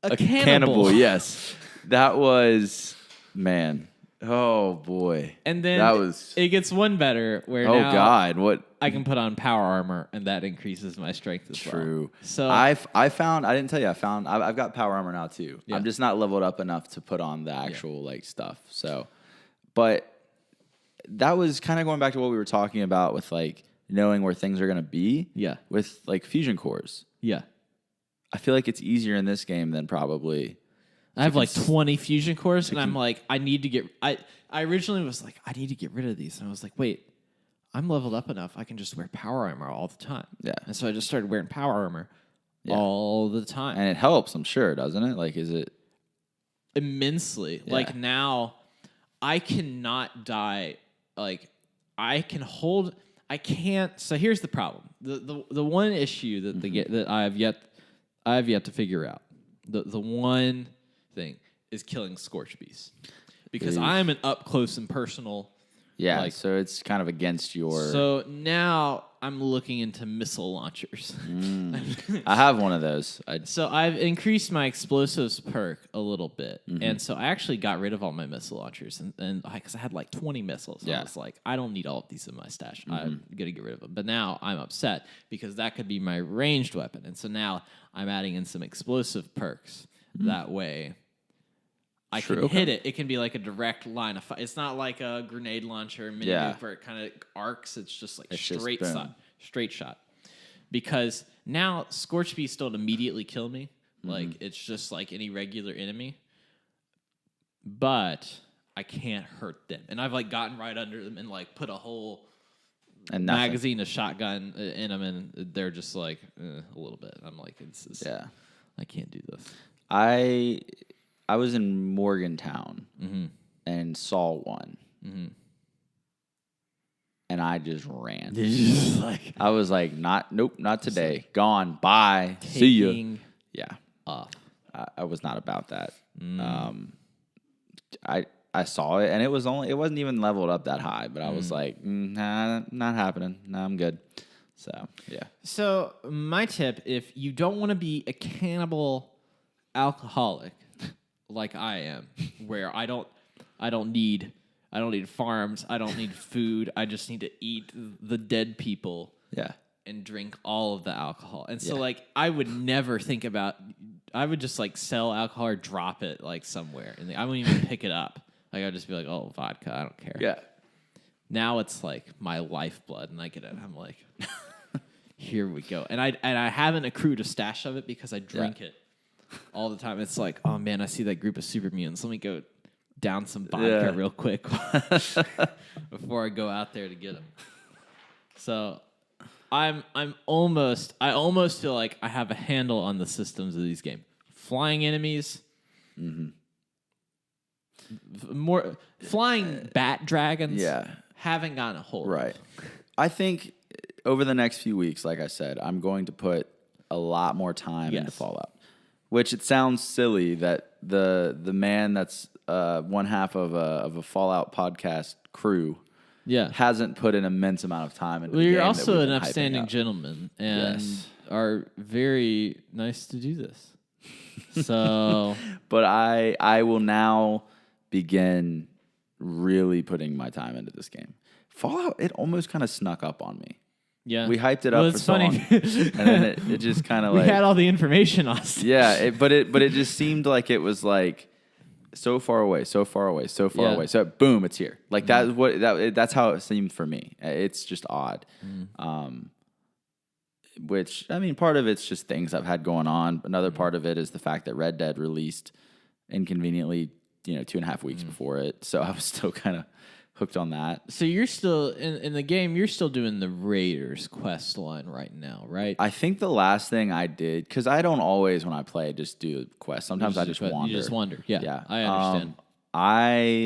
a cannibal. Yes. That was, man. Oh, boy. And then it gets one better where now God, what? I can put on power armor, and that increases my strength as well. True. So I found, I didn't tell you, I've got power armor now too. Yeah. I'm just not leveled up enough to put on the actual like stuff. So, but that was kind of going back to what we were talking about with like knowing where things are going to be. Yeah. With like fusion cores. Yeah. I feel like it's easier in this game than probably. I have like 20 fusion cores, and I'm like, I need to get. I originally was like, I need to get rid of these, and I was like, wait, I'm leveled up enough. I can just wear power armor all the time. Yeah. And so I just started wearing power armor all the time, and it helps. I'm sure, doesn't it? Like, is it immensely? Yeah. Like now, I cannot die. Like I can hold. I can't. So here's the problem. The one issue that that I have yet to figure out. The one thing is killing Scorch Beasts, because I'm an up close and personal. Yeah, like, so it's kind of against your. So now I'm looking into missile launchers. I have one of those. So I've increased my explosives perk a little bit, and so I actually got rid of all my missile launchers, and because I had like 20 missiles, I was like, I don't need all of these in my stash. I'm gonna get rid of them. But now I'm upset because that could be my ranged weapon, and so now I'm adding in some explosive perks. That way, I can hit it. It can be like a direct line of fire. It's not like a grenade launcher, mini nuke where it kind of arcs. It's just like straight shot. Because now Scorch Beast don't immediately kill me. Like it's just like any regular enemy. But I can't hurt them. And I've like gotten right under them and like put a whole magazine, a shotgun in them, and they're just like a little bit. I'm like, I can't do this. I was in Morgantown and saw one. And I just ran. I was like, nope, not today. Gone. Bye. See you. Yeah. Off. I was not about that. I saw it, and it wasn't even leveled up that high, but I was like, nah, not happening. Nah, I'm good. So, yeah. So, my tip, if you don't want to be a cannibal alcoholic like I am, where I don't need farms, I don't need food, I just need to eat the dead people. Yeah. And drink all of the alcohol. And so, like, I would never think about... I would just, like, sell alcohol or drop it, like, somewhere. And I wouldn't even pick it up. Like, I'd just be like, oh, vodka, I don't care. Yeah. Now it's, like, my lifeblood. And I get it. I'm like, here we go. And I haven't accrued a stash of it because I drink it all the time. It's like, oh, man, I see that group of super mutants. Let me go down some vodka real quick before I go out there to get them. So... I almost feel like I have a handle on the systems of these games. Flying enemies, more flying bat dragons. Haven't gotten a hold. Right. I think over the next few weeks, like I said, I'm going to put a lot more time into Fallout. Which it sounds silly that the man that's one half of a Fallout podcast crew. Hasn't put an immense amount of time into the game. You're also an upstanding gentleman and are very nice to do this. So, but I will now begin really putting my time into this game. Fallout, it almost kind of snuck up on me. Yeah, we hyped it up for so long, and then it just kind of like we had all the information on. But it just seemed like it was like. So far away. So boom, it's here. Like that's how it seemed for me. It's just odd. Which I mean, part of it's just things I've had going on. Another part of it is the fact that Red Dead released inconveniently, 2.5 weeks before it. So I was still kind of hooked on that. So you're still in the game. You're still doing the Raiders quest line right now, right? I think the last thing I did, because I don't always when I play just do quests. Sometimes I just wander. You just wander. Yeah. I understand.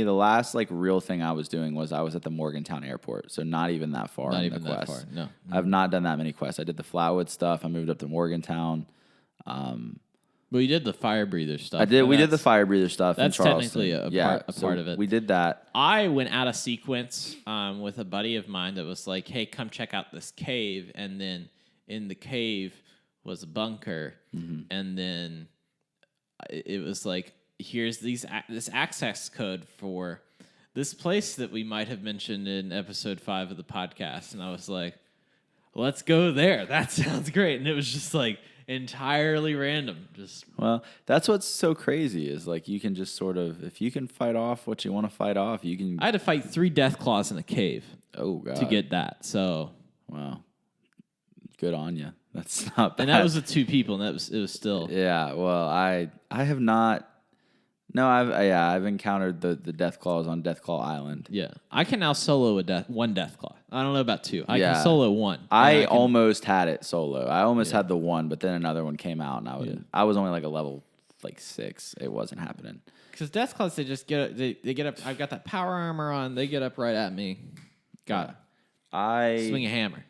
The last like real thing I was doing was I was at the Morgantown airport, so not even that far. Not even that far. No. I've not done that many quests. I did the Flatwood stuff. I moved up to Morgantown. Well, you did the fire breather stuff. I did. We did the fire breather stuff. That's in Charleston. technically a part of it. We did that. I went out of sequence with a buddy of mine that was like, "Hey, come check out this cave." And then in the cave was a bunker, and then it was like, "Here's this access code for this place that we might have mentioned in episode 5 of the podcast." And I was like, "Let's go there. That sounds great." And it was just like. Entirely random. Well, that's what's so crazy is like you can just sort of if you can fight off what you want to fight off, you can. I had to fight 3 death claws in a cave. Oh god. To get that. So wow, good on you. That's not bad. And that was with 2 people, and it was still. Yeah. Well, I have not. No, I've encountered the death claws on Death Claw Island. Yeah, I can now solo one death claw. I don't know about 2. I can solo 1. I almost had it solo. I almost had the 1, but then another one came out, and I was only like a level 6. It wasn't happening. Because death claws, they just get up. I've got that power armor on. They get up right at me. Swing a hammer.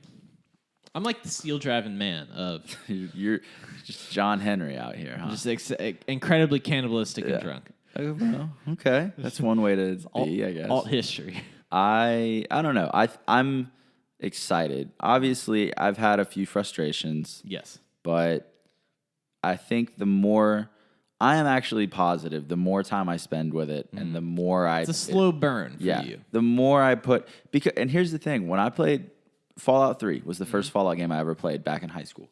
I'm like the steel driving man of. You're just John Henry out here, huh? Just incredibly cannibalistic and drunk. Oh, well, okay, that's one way to be, I guess. Alt history. I don't know. I'm excited. Obviously, I've had a few frustrations. Yes, but I think the more I am actually positive, the more time I spend with it, and the more it's a slow burn for you. The more I put and here's the thing: when I played. Fallout 3 was the first Fallout game I ever played back in high school.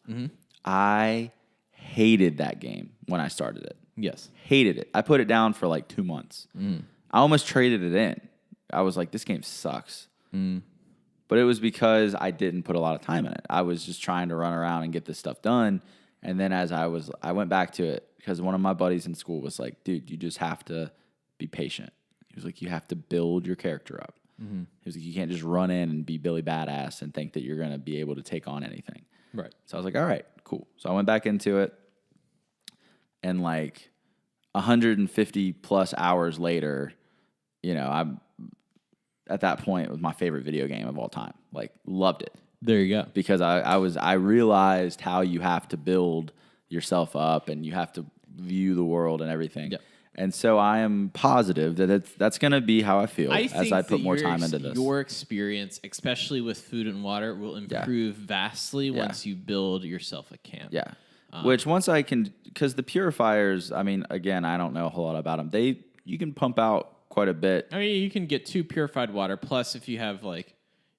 I hated that game when I started it. Yes. Hated it. I put it down for like 2 months. I almost traded it in. I was like, this game sucks. But it was because I didn't put a lot of time in it. I was just trying to run around and get this stuff done. And then as I went back to it because one of my buddies in school was like, dude, you just have to be patient. He was like, you have to build your character up. He was like, you can't just run in and be Billy Badass and think that you're going to be able to take on anything. Right. So I was like, all right, cool. So I went back into it, and like 150 plus hours later, you know, I'm at that point it was my favorite video game of all time. Like, loved it. There you go. Because I realized how you have to build yourself up and you have to view the world and everything. Yep. And so I am positive that that's going to be how I feel as I put more that time into this. Your experience, especially with food and water, will improve vastly once you build yourself a camp. Yeah. Which once I can, because the purifiers, I mean, again, I don't know a whole lot about them. You can pump out quite a bit. I mean, you can get 2 purified water. Plus, if you have like,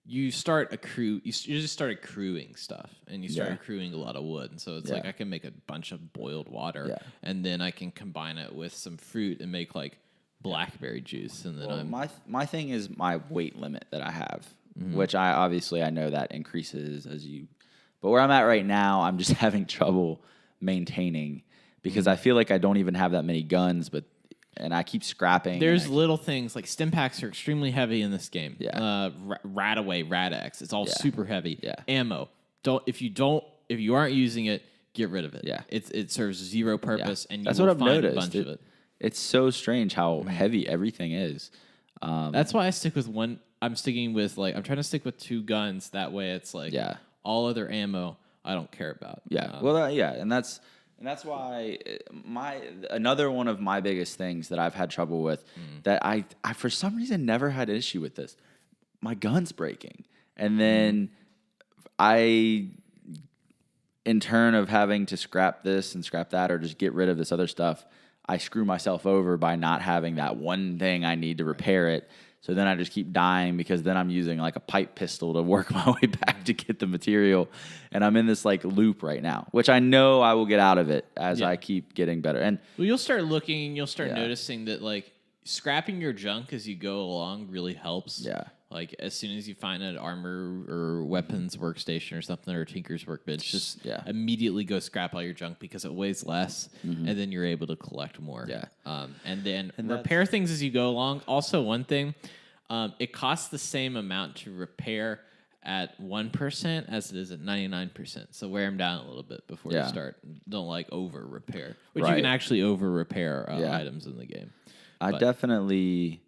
you start you just start accruing stuff, and you start accruing a lot of wood. And so it's like I can make a bunch of boiled water, and then I can combine it with some fruit and make like blackberry juice. And then my thing is my weight limit that I have, which I know that increases as you. But where I'm at right now, I'm just having trouble maintaining because I feel like I don't even have that many guns, and I keep scrapping. There's little things like stim packs are extremely heavy in this game. Yeah. Radaway, Rad-X, it's all super heavy. Yeah. Ammo. If you aren't using it, get rid of it. Yeah. It serves zero purpose, and that's you what will I've find noticed. a bunch of it. It's so strange how heavy everything is. That's why I stick with one. I'm trying to stick with 2 guns. That way, it's like all other ammo I don't care about. Yeah. And that's why another one of my biggest things that I've had trouble with that I for some reason never had an issue with this. My gun's breaking. And then in turn of having to scrap this and scrap that or just get rid of this other stuff, I screw myself over by not having that one thing I need to repair it. So then I just keep dying because then I'm using like a pipe pistol to work my way back to get the material. And I'm in this like loop right now, which I know I will get out of it as I keep getting better. And you'll start looking and you'll start noticing that like scrapping your junk as you go along really helps. Yeah. Like as soon as you find an armor or weapons workstation or something or a tinker's workbench, just immediately go scrap all your junk because it weighs less, and then you're able to collect more. Yeah. And then repair things as you go along. Also, one thing, it costs the same amount to repair at 1% as it is at 99%. So wear them down a little bit before you start. Don't like over repair, which you can actually over repair items in the game. I definitely,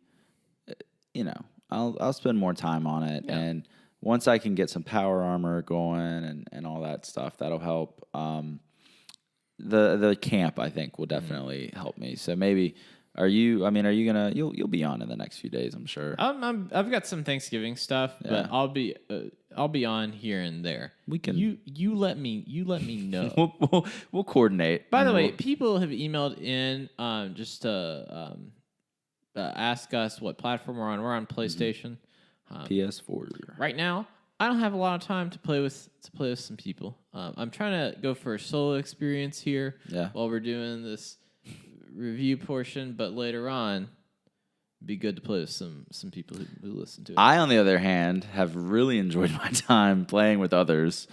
I'll spend more time on it, and once I can get some power armor going and all that stuff, that'll help. The camp I think will definitely help me. So maybe are you gonna you'll be on in the next few days, I'm sure. I've got some Thanksgiving stuff, but I'll be on here and there. We can you let me know. we'll coordinate. By the way, people have emailed in just to ask us what platform we're on. We're on PlayStation, PS4. Right now, I don't have a lot of time to play with some people. I'm trying to go for a solo experience here while we're doing this review portion, but later on, it'd be good to play with some people who listen to it. I, on the other hand, have really enjoyed my time playing with others.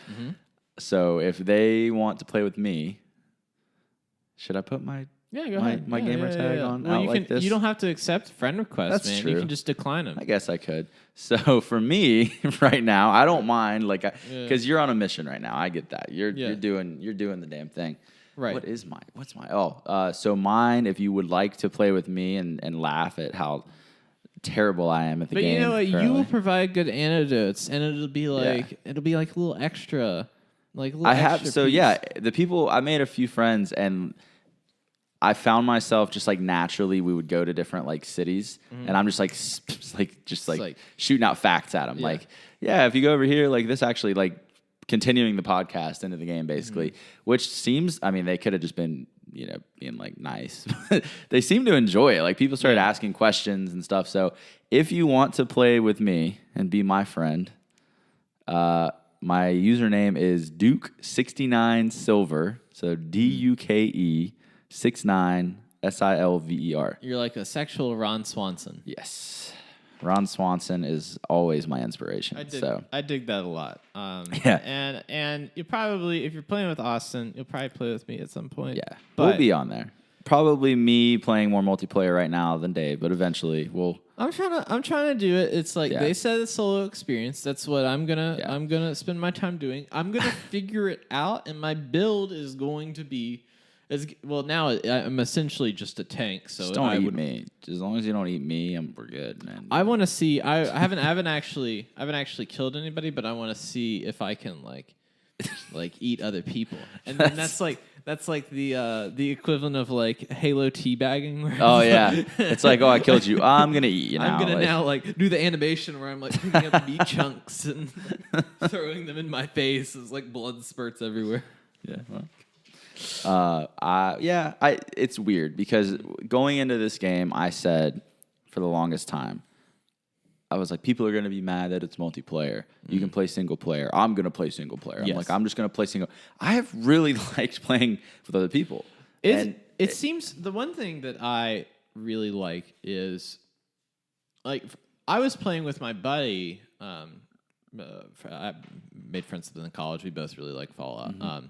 So if they want to play with me, should I put my go ahead. My gamer tag on well, out like this? You don't have to accept friend requests, That's man. true. You can just decline them. I guess I could. So for me, right now, I don't mind, because you're on a mission right now. I get that. You're doing the damn thing. Right. What's my? So mine. If you would like to play with me and laugh at how terrible I am at the game. But you know what? currently. You will provide good anecdotes, and it'll be like a little extra, the people I made a few friends and. I found myself just like naturally we would go to different like cities and I'm just shooting out facts at them. If you go over here, like this actually like continuing the podcast into the game basically, which seems, they could have just been, being like nice. They seem to enjoy it. Like people started asking questions and stuff. So if you want to play with me and be my friend, my username is Duke69Silver. So DUKE 6'9", Silver. You're like a sexual Ron Swanson. Yes. Ron Swanson is always my inspiration. I dig that a lot. Yeah. And you probably, if you're playing with Austin, you'll probably play with me at some point. Yeah, but we'll be on there. Probably me playing more multiplayer right now than Dave, but eventually we'll. I'm trying to do it. It's like they said, it's solo experience. That's what I'm gonna spend my time doing. I'm gonna figure it out, and my build is going to be now I'm essentially just a tank. So just don't eat me. As long as you don't eat me, we're good, man. I want to see. I haven't actually killed anybody, but I want to see if I can like eat other people, and then that's like the equivalent of like Halo teabagging. Oh yeah, it's like, oh, I killed you. I'm gonna eat you now. I'm gonna now do the animation where I'm like picking up meat chunks and throwing them in my face as like blood spurts everywhere. Yeah. It's weird because going into this game, I said for the longest time, I was like, people are going to be mad that it's multiplayer. You can play single player. I'm going to play single player. Yes. I'm like, I'm just going to play single. I have really liked playing with other people. It seems the one thing that I really like is like I was playing with my buddy. I made friends with him in college. We both really like Fallout.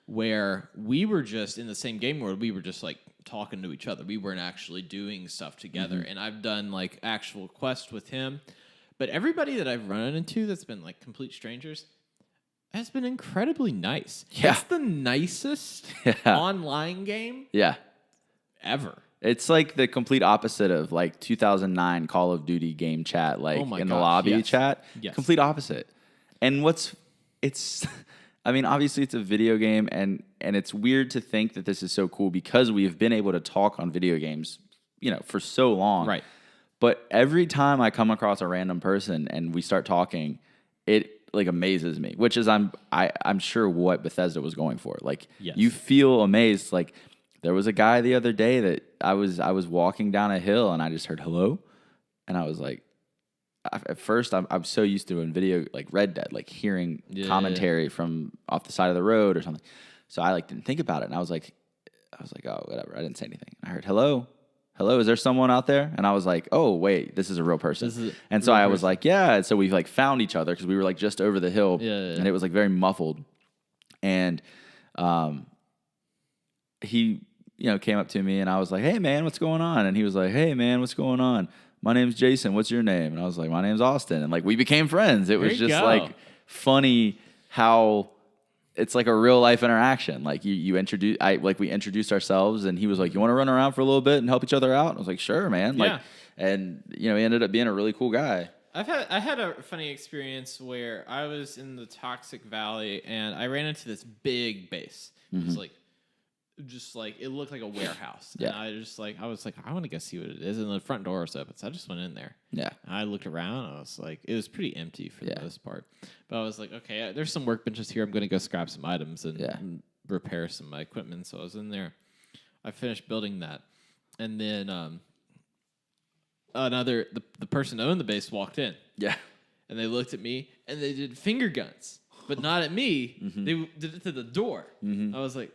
Where we were just in the same game world, we were just like talking to each other. We weren't actually doing stuff together. And I've done like actual quests with him. But everybody that I've run into that's been like complete strangers has been incredibly nice. Yeah. It's the nicest online game ever. It's like the complete opposite of like 2009 Call of Duty game chat, like the lobby chat. Yes. Complete opposite. And I mean, obviously it's a video game, and it's weird to think that this is so cool because we have been able to talk on video games, for so long. Right. But every time I come across a random person and we start talking, it like amazes me, which is I'm sure what Bethesda was going for. Like you feel amazed. Like there was a guy the other day that I was walking down a hill and I just heard hello, and I was like, at first, I'm so used to in video like Red Dead, like hearing commentary from off the side of the road or something. So I like didn't think about it, and I was like, oh, whatever. I didn't say anything. I heard hello, is there someone out there? And I was like, oh wait, this is a real person. And so I was like, yeah. And so we like found each other because we were like just over the hill, and it was like very muffled. And he came up to me, and I was like, hey man, what's going on? And he was like, hey man, what's going on? My name's Jason. What's your name? And I was like, my name's Austin. And like we became friends. It was just like funny how it's like a real life interaction. Like we introduced ourselves, and he was like, you want to run around for a little bit and help each other out? And I was like, sure, man. Like, and he ended up being a really cool guy. I had a funny experience where I was in the Toxic Valley and I ran into this big base. It was like just like it looked like a warehouse. And I was like, I want to go see what it is. And the front door was open, so I just went in there. Yeah. And I looked around, and I was like, it was pretty empty for the most part. But I was like, okay, there's some workbenches here. I'm going to go scrap some items and repair some of my equipment. So I was in there. I finished building that, and then the person that owned the base walked in. Yeah. And they looked at me, and they did finger guns, but not at me. They did it to the door. I was like,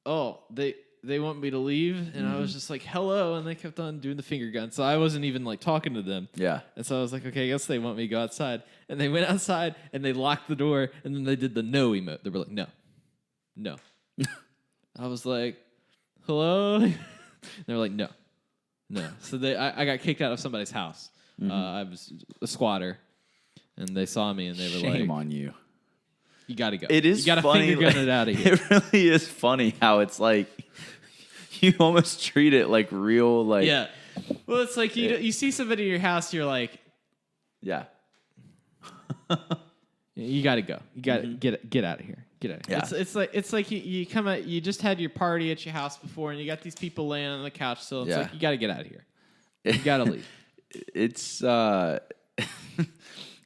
oh, they want me to leave, and I was just like, hello, and they kept on doing the finger gun. So I wasn't even like talking to them. Yeah. And so I was like, okay, I guess they want me to go outside. And they went outside, and they locked the door, and then they did the no emote. They were like, no. I was like, hello? They were like, no. So I got kicked out of somebody's house. I was a squatter, and they saw me, and they were like, shame on you. You gotta go. It is. You gotta funny, finger gun it out of here. It really is funny how it's like you almost treat it like real. Like well, it's like you see somebody in your house, you're like, you gotta go. You gotta get out of here. Get out of here. Yeah. It's like you come out. You just had your party at your house before, and you got these people laying on the couch. So it's like you gotta get out of here. You gotta leave. It's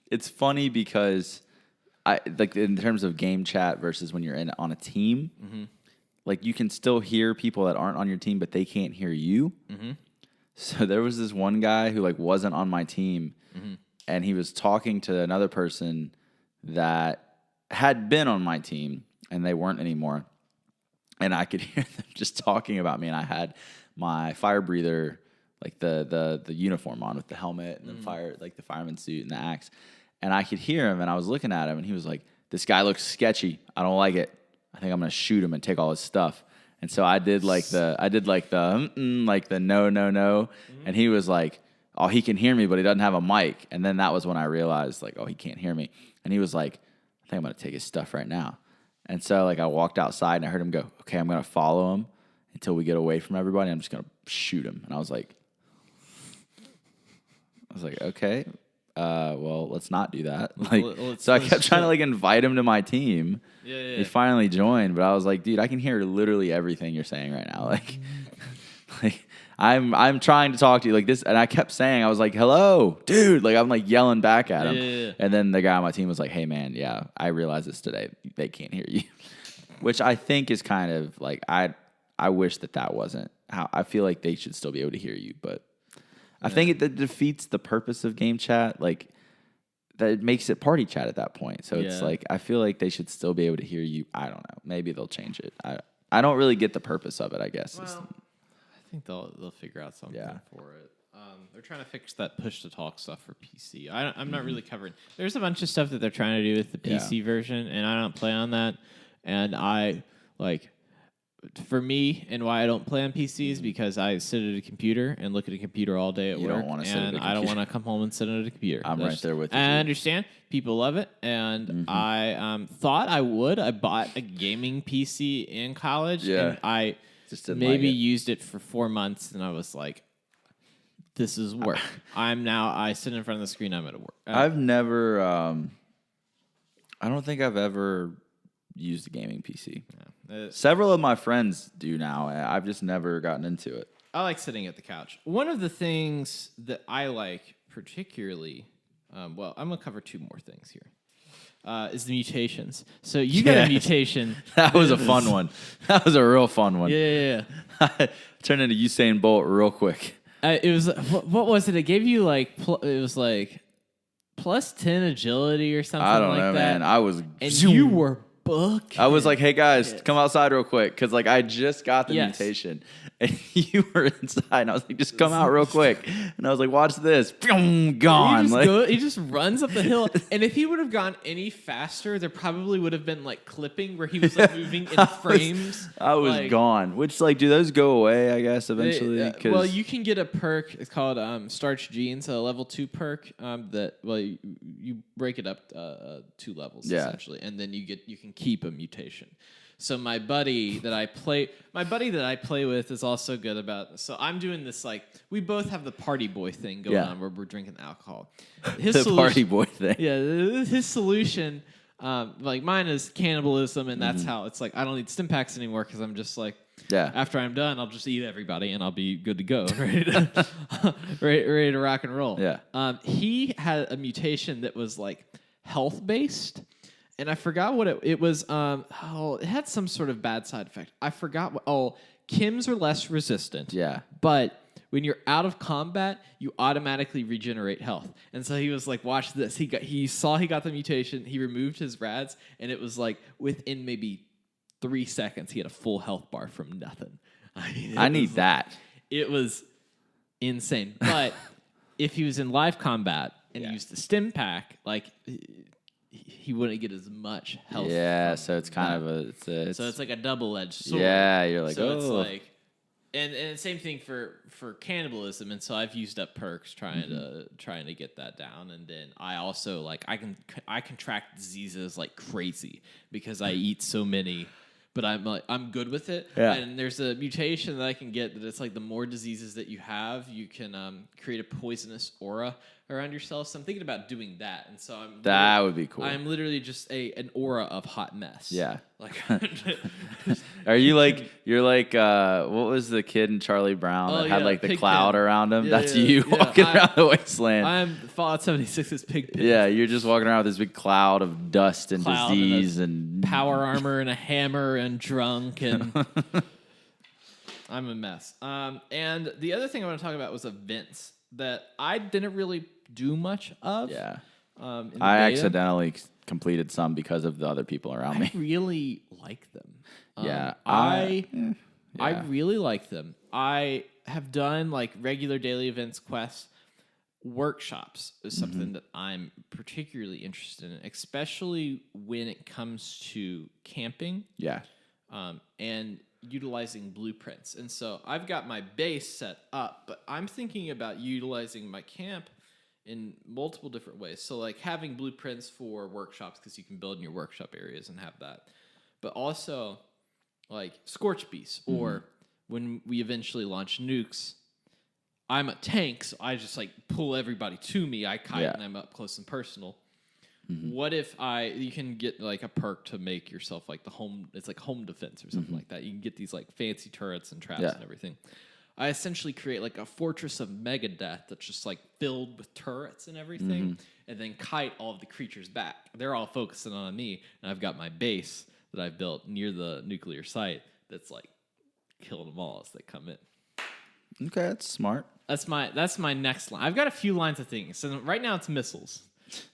it's funny because. I like in terms of game chat versus when you're on a team, like you can still hear people that aren't on your team, but they can't hear you. So there was this one guy who like wasn't on my team, and he was talking to another person that had been on my team, and they weren't anymore. and I could hear them just talking about me. And I had my fire breather, like the uniform on with the helmet and the fireman suit and the axe. And I could hear him, and I was looking at him, and he was like, "This guy looks sketchy. I don't like it. I think I'm gonna shoot him and take all his stuff." And so I did like the no, and he was like, "Oh, he can hear me, but he doesn't have a mic." And then that was when I realized, like, oh, he can't hear me. And he was like, "I think I'm gonna take his stuff right now." And so like I walked outside and I heard him go, "Okay, I'm gonna follow him until we get away from everybody. I'm just gonna shoot him." And I was like, "Okay, well, let's not do that." Like, so I kept trying to like invite him to my team. Yeah. He finally joined, but I was like, "Dude, I can hear literally everything you're saying right now." Like I'm trying to talk to you like this, and I kept saying, I was like, "Hello, dude!" Like I'm like yelling back at him, Yeah. and then the guy on my team was like, "Hey, man, yeah, I realized this today. They can't hear you," which I think is kind of like I wish that wasn't how I feel like they should still be able to hear you, but I think it defeats the purpose of game chat. Like that it makes it party chat at that point. So it's like I feel like they should still be able to hear you. I don't know. Maybe they'll change it. I don't really get the purpose of it, I guess. Well, I think they'll figure out something for it. They're trying to fix that push to talk stuff for PC. I'm not really covering. There's a bunch of stuff that they're trying to do with the PC version, and I don't play on that. And I like, for me, and why I don't play on PC is because I sit at a computer and look at a computer all day at You work. don't wanna sit at a and I don't want to come home and sit at a computer. I'm right there with you. I understand. People love it, and I thought I would. I bought a gaming PC in college, and I just didn't maybe like it. used it for 4 months, and I was like, this is work. I sit in front of the screen, I'm at work. I've never, I don't think I've ever used a gaming PC. Several of my friends do now. I've just never gotten into it. I like sitting at the couch. One of the things that I like particularly, well, I'm going to cover 2 more things here, is the mutations. So you got a mutation. That was a fun one. That was a real fun one. Yeah. Turned into Usain Bolt real quick. It was, what was it? It gave you like, it was like plus 10 agility or something like that. I don't know, man. I was... And you were booked. I was like, "Hey guys, come outside real quick," because like I just got the mutation, and you were inside. And I was like, "Just come out real quick," and I was like, "Watch this, gone." He just runs up the hill, and if he would have gone any faster, there probably would have been like clipping where he was like moving in frames. I was like, gone. Which like, do those go away? I guess eventually. Well, you can get a perk. It's called Starch Genes, a level 2 perk. You break it up 2 levels essentially, and then you can keep a mutation. So my buddy that I play with is also good about. So I'm doing this like we both have the party boy thing going on where we're drinking alcohol. The party boy thing. Yeah, his solution, like mine is cannibalism, and that's how it's like I don't need stim packs anymore because I'm just like. Yeah. After I'm done, I'll just eat everybody and I'll be good to go, ready to rock and roll. Yeah. He had a mutation that was like health based, and I forgot what it was. It had some sort of bad side effect. I forgot what. Oh, Kims are less resistant. Yeah. But when you're out of combat, you automatically regenerate health. And so he was like, "Watch this." He saw he got the mutation. He removed his rads, and it was like within maybe 3 seconds, he had a full health bar from nothing. I need that. It was insane. But if he was in live combat and used the stim pack, like he wouldn't get as much health. Yeah, so it's kind of so it's like a double-edged sword. Yeah, you're like, so it's like, and same thing for cannibalism. And so I've used up perks trying to get that down. And then I also like I contract diseases like crazy because I eat so many. But I'm good with it. Yeah. And there's a mutation that I can get that it's like the more diseases that you have, you can create a poisonous aura around yourself. So I'm thinking about doing that. And so that would be cool. I'm literally just an aura of hot mess. Yeah. Like, are you like you're like what was the kid in Charlie Brown that had like the cloud around him? That's you walking around the wasteland. I'm Fallout 76's Pigpen. Yeah, you're just walking around with this big cloud of dust and disease and power armor and a hammer and drunk and I'm a mess. And the other thing I want to talk about was events that I didn't really do much of. Yeah. In the I beta. accidentally completed some because of the other people around me. I really like them. Yeah, I yeah. really like them. I have done like regular daily events, quests, workshops is something that I'm particularly interested in, especially when it comes to camping. Yeah. And utilizing blueprints. And so I've got my base set up, but I'm thinking about utilizing my camp in multiple different ways. So like having blueprints for workshops, because you can build in your workshop areas and have that. But also like Scorch Beasts, or when we eventually launch nukes, I'm a tank, so I just like pull everybody to me. I kite and I'm up close and personal. What if you can get like a perk to make yourself like it's like home defense or something like that. You can get these like fancy turrets and traps and everything. I essentially create like a fortress of Megadeth that's just like filled with turrets and everything, and then kite all of the creatures back. They're all focusing on me, and I've got my base that I've built near the nuclear site that's like killing them all as they come in. Okay, that's smart. That's my next line. I've got a few lines of things. So right now it's missiles.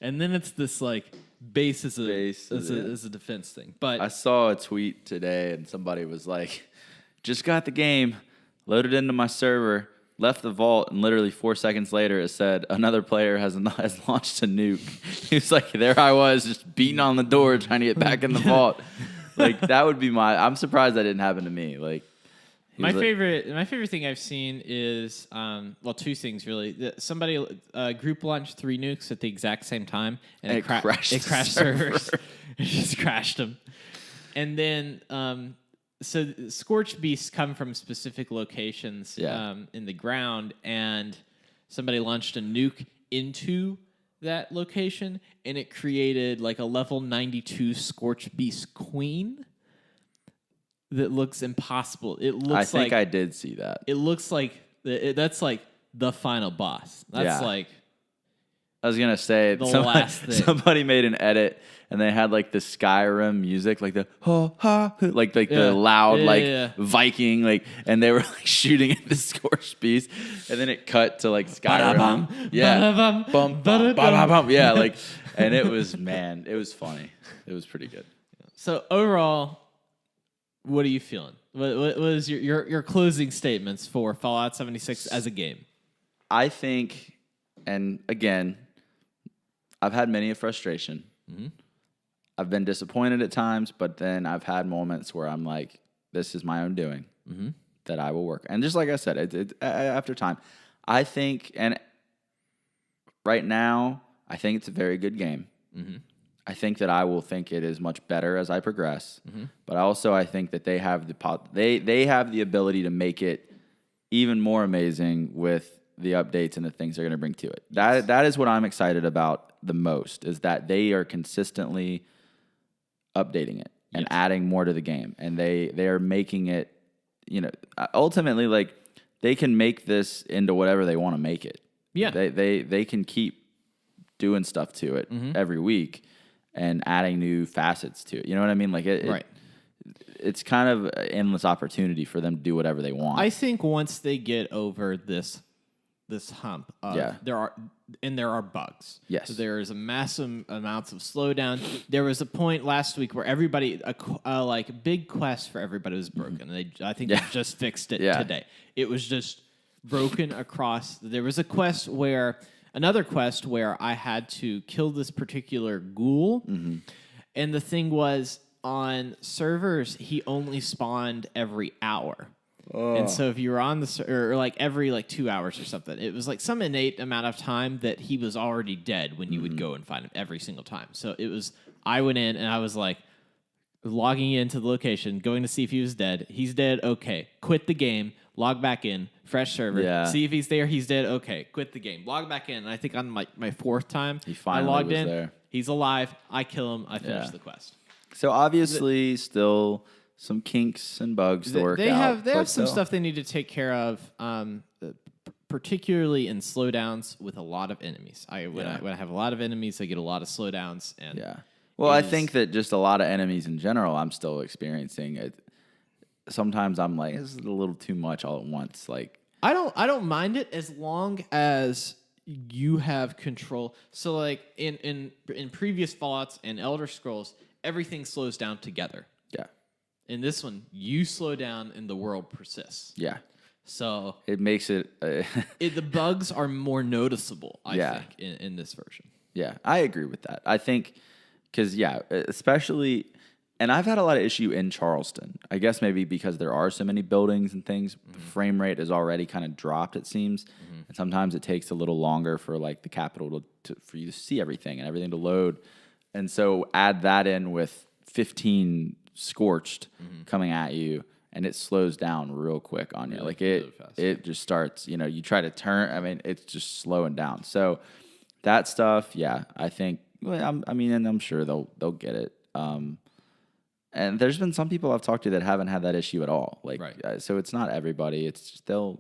And then it's this like base as a defense thing. But I saw a tweet today, and somebody was like, "Just got the game, loaded into my server, left the vault, and literally 4 seconds later, it said another player has launched a nuke." He was like, "There I was, just beating on the door, trying to get back in the vault." Like that would be I'm surprised that didn't happen to me. Like. My favorite thing I've seen is two things really. Somebody group launched 3 nukes at the exact same time, and it crashed servers. It just crashed them. And then so Scorch Beasts come from specific locations in the ground, and somebody launched a nuke into that location, and it created like a level 92 Scorch Beast Queen. That looks impossible. It looks I think I did see that. It looks like that's like the final boss. That's like I was gonna say last thing. Somebody made an edit and they had like the Skyrim music, like the like the loud Viking, like, and they were like shooting at the Scorched Beast, and then it cut to like Skyrim, like, and it was funny. It was pretty good. So overall, what are you feeling? What was your closing statements for Fallout 76 as a game? I think, and again, I've had many a frustration. Mm-hmm. I've been disappointed at times, but then I've had moments where I'm like, this is my own doing, that I will work. And just like I said, after time, I think, and right now, I think it's a very good game. Mm-hmm. I think that I will think it is much better as I progress, but also I think that they have they have the ability to make it even more amazing with the updates and the things they're going to bring to it. That is what I'm excited about the most, is that they are consistently updating it and adding more to the game, and they are making it, ultimately, like, they can make this into whatever they want to make it. Yeah, they can keep doing stuff to it every week and adding new facets to it. You know what I mean? Like it's kind of an endless opportunity for them to do whatever they want. I think once they get over this hump, there are bugs. Yes, so there is a massive amounts of slowdown. There was a point last week where everybody, like a big quest for everybody was broken. And they just fixed it today. It was just broken across. There was another quest where I had to kill this particular ghoul. And the thing was, on servers, he only spawned every hour. And so if you were on or like every 2 hours or something, it was like some innate amount of time that he was already dead when you would go and find him every single time. So I went in and I was like logging into the location, going to see if he was dead. He's dead. Okay. Quit the game. Log back in. Fresh server. Yeah. See if he's there. He's dead. Okay. Quit the game. Log back in. And I think on my fourth time, I logged in. There. He's alive. I kill him. I finish the quest. So obviously still some kinks and bugs to work out. They have some stuff they need to take care of, particularly in slowdowns with a lot of enemies. When I have a lot of enemies, I get a lot of slowdowns. And well, I think that just a lot of enemies in general, I'm still experiencing it. Sometimes I'm like, this is a little too much all at once. Like, I don't mind it as long as you have control. So like in previous Fallouts and Elder Scrolls, everything slows down together. Yeah. In this one, you slow down and the world persists. Yeah. So it makes it, the bugs are more noticeable, I think, in this version. Yeah, I agree with that. I think because, especially, and I've had a lot of issue in Charleston. I guess maybe because there are so many buildings and things, the frame rate has already kind of dropped, it seems. And sometimes it takes a little longer for like the capital for you to see everything and everything to load. And so add that in with 15 scorched coming at you, and it slows down real quick on you. Like it just starts, you try to turn. I mean, it's just slowing down. So that stuff, I think. Well, and I'm sure they'll get it. And there's been some people I've talked to that haven't had that issue at all. Like, so it's not everybody. It's just they'll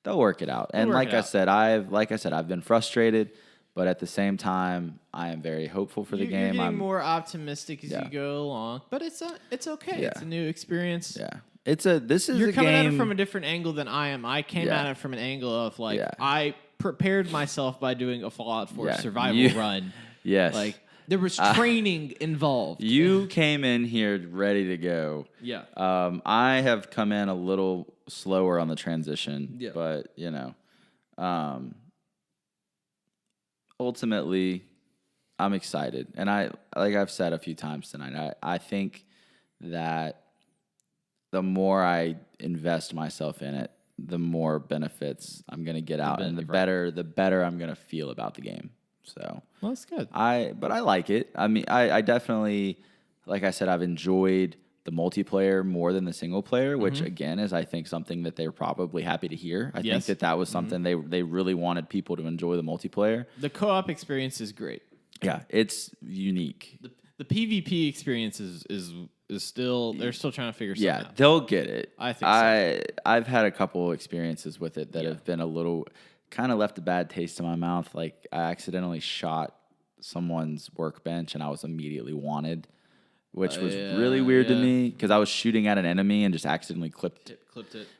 work it out. And like I said, I've been frustrated, but at the same time, I am very hopeful for the game. You're getting more optimistic as you go along, but it's okay. It's a new experience. Yeah. You're coming at it from a different angle than I am. I came at it from an angle of I prepared myself by doing a Fallout 4 survival run. Yes. Like there was training involved. You came in here ready to go. Yeah. I have come in a little slower on the transition, but ultimately I'm excited. And like I've said a few times tonight, I think that the more I invest myself in it, the more benefits I'm going to get out, and the better I'm going to feel about the game. So, well, that's good. But I like it. I mean, I definitely, like I said, I've enjoyed the multiplayer more than the single player, which again is, I think, something that they're probably happy to hear. I think that was something they really wanted people to enjoy the multiplayer. The co-op experience is great. Yeah, it's unique. The PvP experience is still, they're still trying to figure something out. Yeah, they'll get it. I think so. I've had a couple experiences with it that have been a little, kind of left a bad taste in my mouth. Like I accidentally shot someone's workbench and I was immediately wanted, which was really weird to me because I was shooting at an enemy and just accidentally clipped it.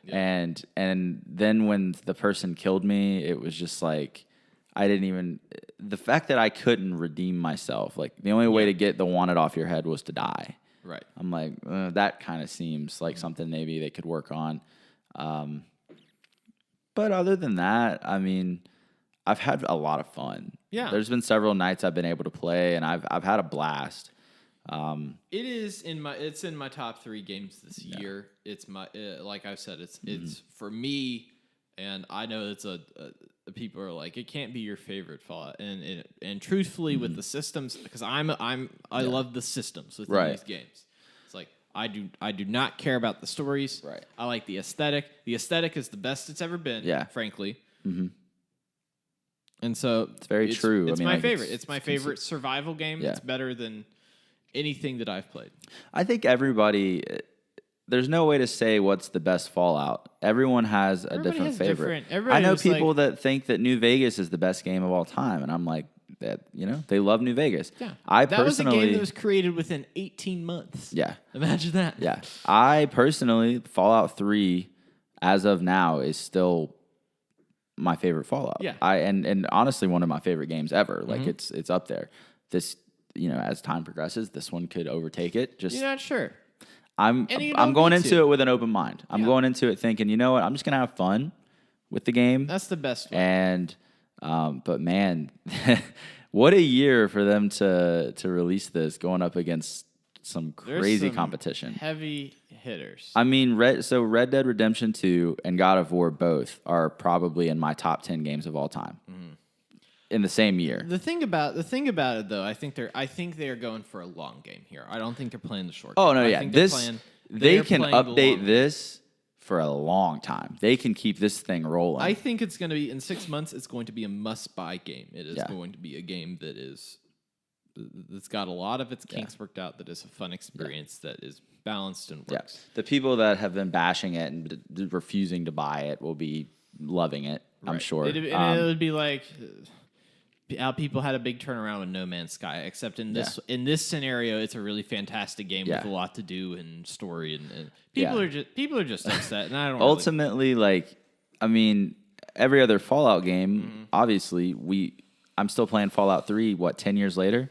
Yeah. And then when the person killed me, it was just like, the fact that I couldn't redeem myself, like the only way to get the wanted off your head was to die. Right. I'm like, that kind of seems like something maybe they could work on. But other than that, I mean, I've had a lot of fun. Yeah. There's been several nights I've been able to play, and I've had a blast. It's in my top 3 games this year. It's like I've said, it's for me, and I know it's people are like, it can't be your favorite Fallout, and truthfully with the systems, because I love the systems within these games. It's like I do not care about the stories. Right. I like the aesthetic. The aesthetic is the best it's ever been. Yeah. Frankly. Mm-hmm. And so it's very true. It's my favorite. It's my favorite survival game. It's better than anything that I've played. I think there's no way to say what's the best Fallout. Everyone has a different favorite. I know people that think that New Vegas is the best game of all time, and I'm like, they love New Vegas. Yeah. That was a game that was created within 18 months. Yeah. Imagine that. Yeah. I personally, Fallout 3, as of now, is still my favorite Fallout. Yeah. And honestly, one of my favorite games ever. Like it's up there. This, as time progresses, this one could overtake it. You're not sure. I'm going into it with an open mind. I'm going into it thinking, you know what? I'm just gonna have fun with the game. That's the best way. And but man, what a year for them to release this, going up against some crazy competition. Heavy hitters. I mean, Red Dead Redemption 2 and God of War both are probably in my top 10 games of all time. In the same year. The thing about it though, I think they're going for a long game here. I don't think they're playing the short game. Oh no, yeah. They can update this for a long time. They can keep this thing rolling. I think it's going to be in 6 months. It's going to be a must-buy game. It is going to be a game that's got a lot of its kinks worked out. That is a fun experience. That is balanced and works. Yeah. The people that have been bashing it and refusing to buy it will be loving it. I'm sure. It would be like how people had a big turnaround with No Man's Sky, except in this scenario, it's a really fantastic game with a lot to do and story, and people are just upset, and I don't. Ultimately, I mean, every other Fallout game, obviously, I'm still playing Fallout 3, 10 years later?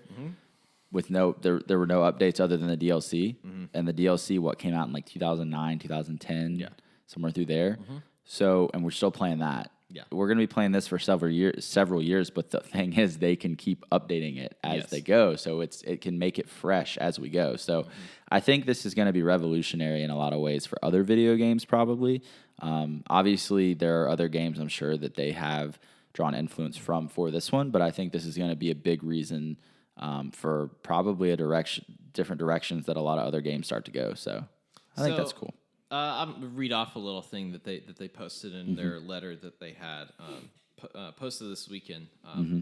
With there were no updates other than the DLC. And the DLC, came out in like 2009, 2010, somewhere through there. So, and we're still playing that. Yeah. We're going to be playing this for several years, but the thing is they can keep updating it as they go. So it can make it fresh as we go. So I think this is going to be revolutionary in a lot of ways for other video games probably. Obviously, there are other games I'm sure that they have drawn influence from for this one, but I think this is going to be a big reason for probably different directions that a lot of other games start to go. So I think that's cool. I'm gonna read off a little thing that they posted in their letter that they had posted this weekend,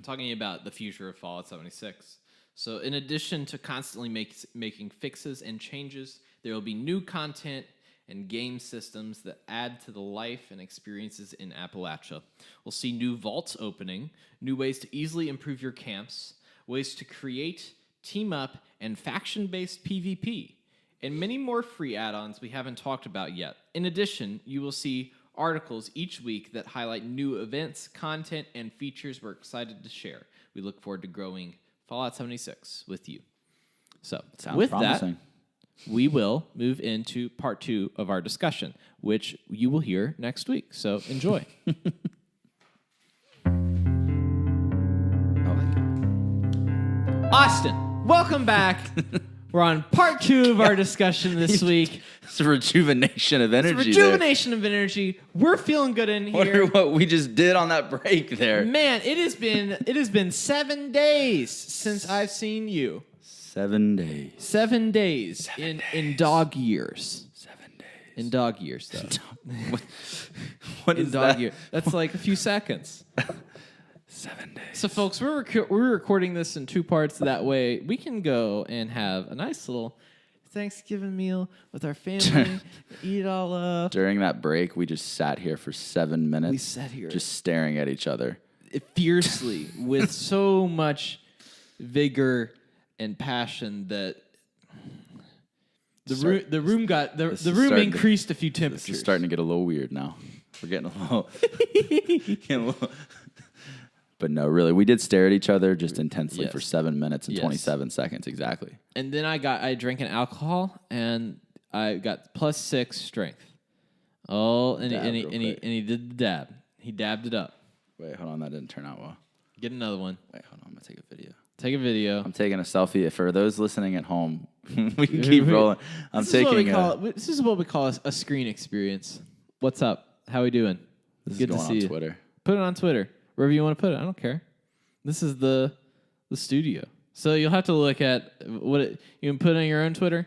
talking about the future of Fallout 76. So, in addition to constantly making fixes and changes, there will be new content and game systems that add to the life and experiences in Appalachia. We'll see new vaults opening, new ways to easily improve your camps, ways to create, team up, and faction-based PvP, and many more free add-ons we haven't talked about yet. In addition, you will see articles each week that highlight new events, content, and features we're excited to share. We look forward to growing Fallout 76 with you. So, with promising. That, we will move into part 2 of our discussion, which you will hear next week. So, enjoy. Austin, welcome back. We're on part 2 of our discussion this week. It's a rejuvenation of energy. Of energy. We're feeling good in here. Wonder what we just did on that break there. Man, it has been 7 days since I've seen you. 7 days. 7 days in dog years. 7 days. In dog years, though. What is that? Year. That's like a few seconds. 7 days. So, folks, we're recording this in 2 parts. That way, we can go and have a nice little Thanksgiving meal with our family, eat it all up. During that break, we just sat here for 7 minutes. We sat here. Just staring at each other. Fiercely, with so much vigor and passion that the room increased a few temperatures. This is starting to get a little weird now. We're getting a little... But no, really, we did stare at each other just intensely for 7 minutes and 27 seconds exactly. And then I drank an alcohol and I got +6 strength. Oh, and he did the dab. He dabbed it up. Wait, hold on, that didn't turn out well. Get another one. Wait, hold on, I'm gonna take a video. Take a video. I'm taking a selfie. For those listening at home, we can keep rolling. This is what we call a screen experience. What's up? How we doing? This Good is to going see on you. Twitter. Put it on Twitter. Wherever you want to put it. I don't care. This is the studio. So you'll have to look at you can put it on your own Twitter.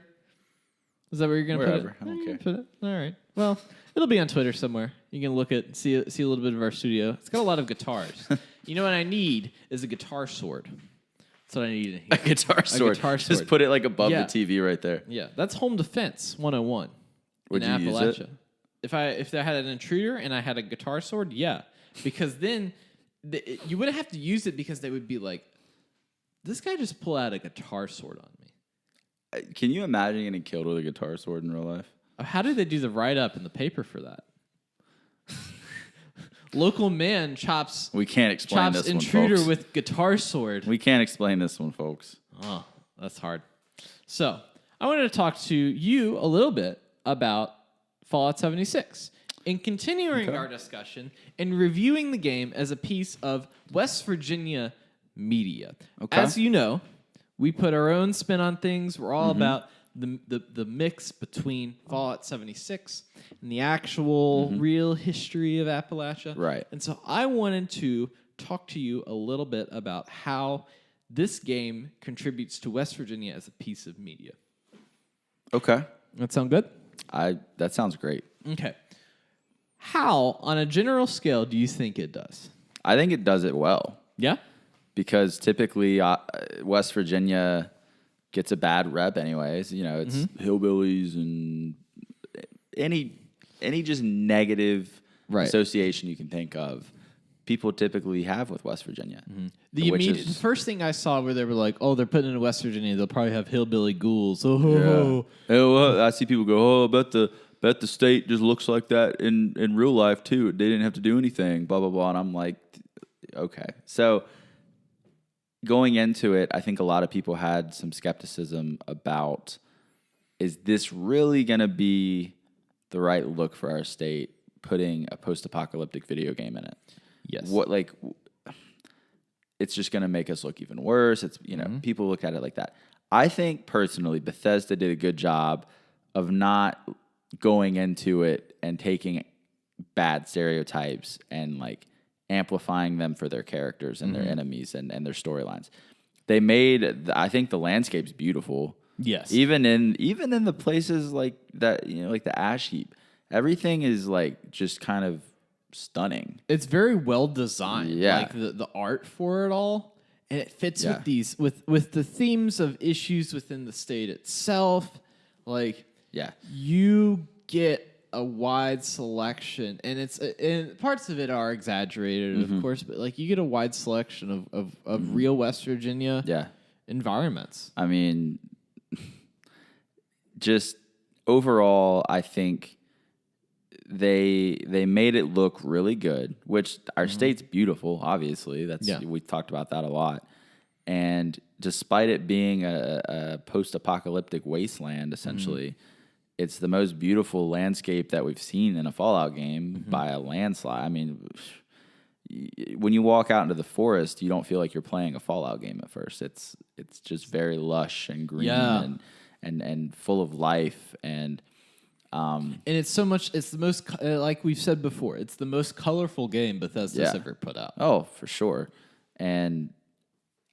Is that where you're going to put it? I don't care. Put it. All right. Well, it'll be on Twitter somewhere. You can look at see a little bit of our studio. It's got a lot of guitars. You know what I need is a guitar sword. That's what I need in here. A guitar sword. Just put it like above the TV right there. Yeah, that's home defense 101. Would in you Appalachia. use it? If I had an intruder and I had a guitar sword, yeah. Because then you wouldn't have to use it because they would be like, this guy just pulled out a guitar sword on me. Can you imagine getting killed with a guitar sword in real life? How did they do the write-up in the paper for that? Local man chops. We can't explain this one, intruder folks. with guitar sword. We can't explain this one, folks. Oh, that's hard. So I wanted to talk to you a little bit about Fallout 76. In continuing our discussion and reviewing the game as a piece of West Virginia media. Okay. As you know, we put our own spin on things. We're all about the mix between Fallout 76 and the actual real history of Appalachia. Right. And so I wanted to talk to you a little bit about how this game contributes to West Virginia as a piece of media. Okay. That sound good? That sounds great. Okay. How, on a general scale, do you think it does? I think it does it well. Yeah? Because typically West Virginia gets a bad rep anyways. You know, it's hillbillies and any just negative association you can think of. People typically have with West Virginia. The first thing I saw where they were like, oh, they're putting it in West Virginia, they'll probably have hillbilly ghouls. Oh, I see people go, bet bet the state just looks like that in real life too. They didn't have to do anything, blah, blah, blah. And I'm like, okay. So going into it, I think a lot of people had some skepticism about, is this really going to be the right look for our state, putting a post-apocalyptic video game in it? Yes. It's just going to make us look even worse. It's, people look at it like that. I think personally, Bethesda did a good job of not going into it and taking bad stereotypes and like amplifying them for their characters and their enemies and their storylines. They made, I think the landscape's beautiful. Yes. Even in the places like that, like the ash heap, everything is like just kind of stunning. It's very well designed. Yeah. Like the art for it all. And it fits with these with the themes of issues within the state itself. Like you get a wide selection, and parts of it are exaggerated, of course, but like you get a wide selection of real West Virginia environments. I mean, just overall, I think they made it look really good, which our state's beautiful, obviously. We talked about that a lot. And despite it being a post-apocalyptic wasteland, essentially, it's the most beautiful landscape that we've seen in a Fallout game by a landslide. I mean, when you walk out into the forest, you don't feel like you're playing a Fallout game at first. It's just very lush and green and full of life and it's the most like we've said before, it's the most colorful game Bethesda's ever put out. Oh, for sure. And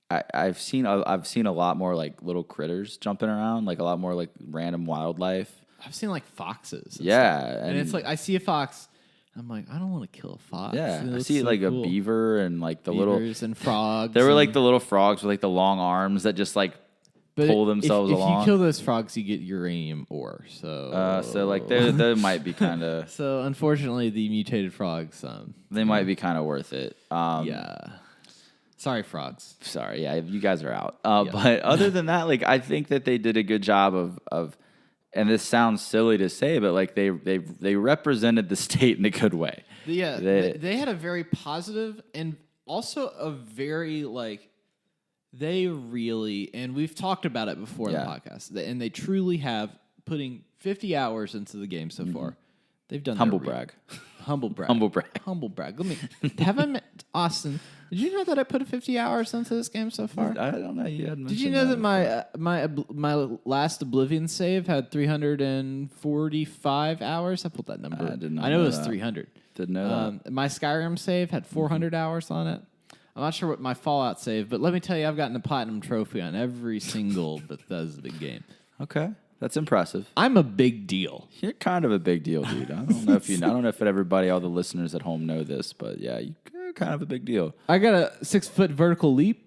I've seen a lot more like little critters jumping around, like a lot more like random wildlife. I've seen like foxes. And it's like I see a fox, I'm like, I don't want to kill a fox. Yeah, I see like a beaver and like the beavers and frogs. There were like the little frogs with like the long arms that just like pull themselves along. If you kill those frogs, you get uranium ore. So like they might be kind of. So unfortunately, the mutated frogs. They might be kind of worth it. Sorry, frogs. Sorry, you guys are out. But other than that, like I think that they did a good job of, and this sounds silly to say, but like they represented the state in a good way. Yeah, they had a very positive and also a very like. They really, and we've talked about it before in the podcast, and they truly have putting 50 hours into the game so far. They've done humble brag. Humble brag. Humble brag. Humble brag. Let me have I met Austin? Did you know that I put 50 hours into this game so far? I don't know. Did you know that my last Oblivion save had 345 hours? I pulled that number. I did not. I know it was 300. Didn't know that. My Skyrim save had 400 hours on it. I'm not sure what my Fallout save, but let me tell you, I've gotten a platinum trophy on every single Bethesda game. Okay, that's impressive. I'm a big deal. You're kind of a big deal, dude. I don't know if I don't know if everybody, all the listeners at home, know this, but yeah, you're kind of a big deal. I got a 6-foot vertical leap.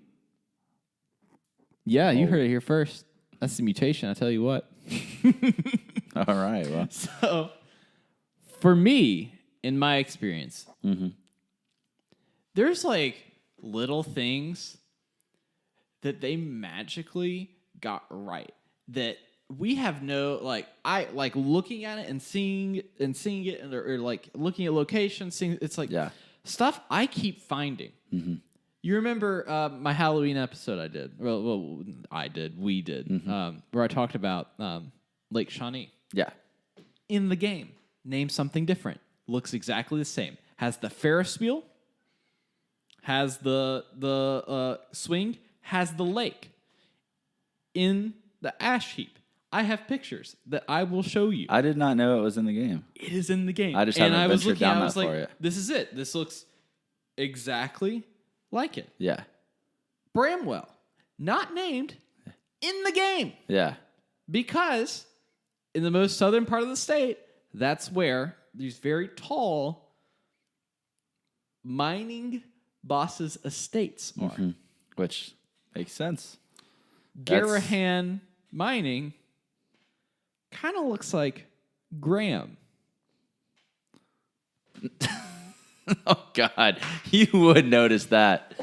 Yeah, you heard it here first. That's the mutation. I tell you what. All right. Well, so for me, in my experience, there's like little things that they magically got right that we have no like. I like looking at it and seeing it, or like looking at locations, seeing it's like stuff I keep finding. You remember my Halloween episode I did? Well, we did, where I talked about Lake Shawnee. Yeah. In the game, name something different. Looks exactly the same. Has the Ferris wheel. Has the swing. Has the lake. In the ash heap. I have pictures that I will show you. I did not know it was in the game. It is in the game. I just haven't ventured down that far yet. This is it. This looks exactly like it. Yeah. Bramwell, not named in the game. Yeah. Because in the most southern part of the state, that's where these very tall mining bosses' estates are. Which makes sense. Garahan Mining kind of looks like Graham. Oh, God. You would notice that.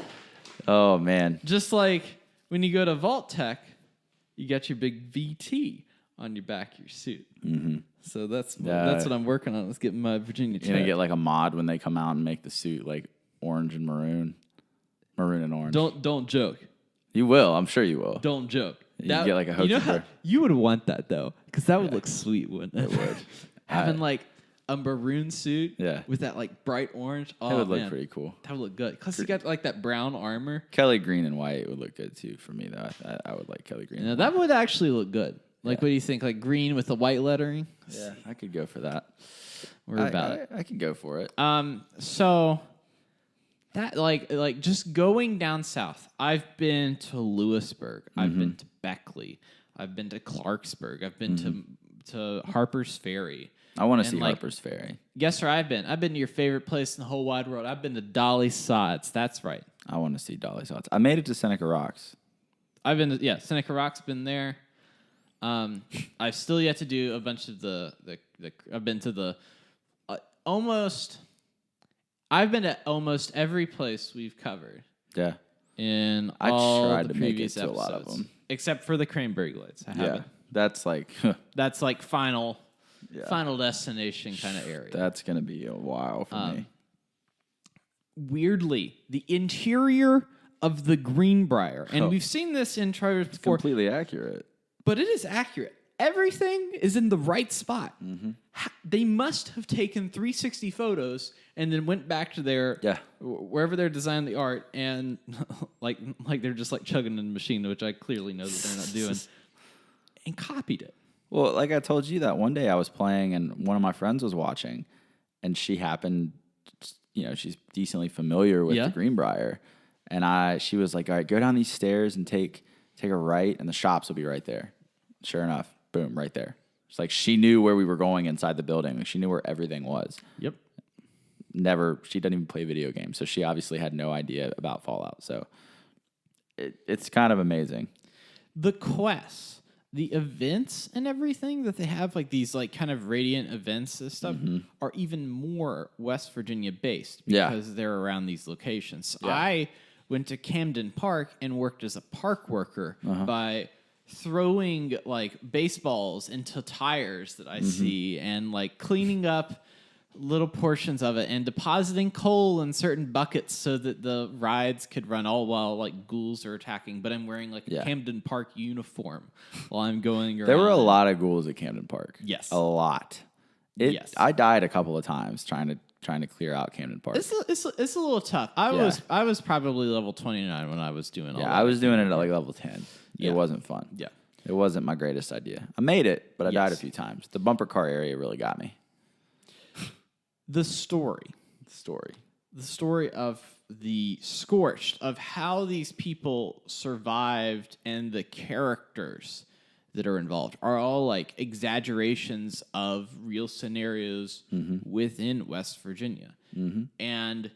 Oh, man. Just like when you go to Vault Tech, you got your big VT on your back of your suit. So that's what I'm working on. Is getting my Virginia Tech. You're gonna get like a mod when they come out and make the suit like orange and maroon and orange. Don't joke. You will. I'm sure you will. Don't joke. You get like a hokey You would want that though, because that would look sweet, wouldn't it? It would. Having like a maroon suit with that like bright orange. Oh, it would look pretty cool. That would look good. Plus you got like that brown armor. Kelly green and white would look good too for me though. I would like Kelly green. Yeah, that would actually look good. Like, what do you think? Like green with the white lettering? Yeah, I could go for that. We're about it. I could go for it. So that like just going down south. I've been to Lewisburg. I've been to Beckley. I've been to Clarksburg. I've been to Harper's Ferry. I want to see Harper's Ferry. Guess where I've been? I've been to your favorite place in the whole wide world. I've been to Dolly Sods. That's right. I want to see Dolly Sods. I made it to Seneca Rocks. I've been to, Seneca Rocks. Been there. I've still yet to do a bunch of the I've been to the I've been to almost every place we've covered. Yeah. In I all tried the to make previous it to episodes, a lot of them. except for the Cranberry Glades. I haven't. That's like Final destination kind of area. That's gonna be a while for me. Weirdly, the interior of the Greenbrier, and we've seen this in trailers before. Completely accurate. But it is accurate. Everything is in the right spot. They must have taken 360 photos and then went back to their wherever they're designing the art and like they're just like chugging in the machine, which I clearly know that they're not doing, and copied it. Well, like I told you that one day I was playing and one of my friends was watching, and she happened, she's decently familiar with the Greenbrier, and she was like, "All right, go down these stairs and take a right, and the shops will be right there." Sure enough, boom, right there. It's like she knew where we were going inside the building. Like she knew where everything was. Yep. She doesn't even play video games, so she obviously had no idea about Fallout. So it's kind of amazing. The quests, the events and everything that they have, like these like kind of radiant events and stuff, are even more West Virginia based because they're around these locations. Yeah. I went to Camden Park and worked as a park worker by throwing like baseballs into tires that I see and like cleaning up little portions of it and depositing coal in certain buckets so that the rides could run all while like ghouls are attacking. But I'm wearing like a Camden Park uniform while I'm going around. There were a lot of ghouls at Camden Park. Yes. A lot. I died a couple of times trying to clear out Camden Park. It's a little tough. I was probably level 29 when I was doing all that. I was doing it at like level 10. Yeah. It wasn't fun. Yeah. It wasn't my greatest idea. I made it, but I died a few times. The bumper car area really got me. The story of the Scorched, of how these people survived and the characters that are involved are all like exaggerations of real scenarios within West Virginia. And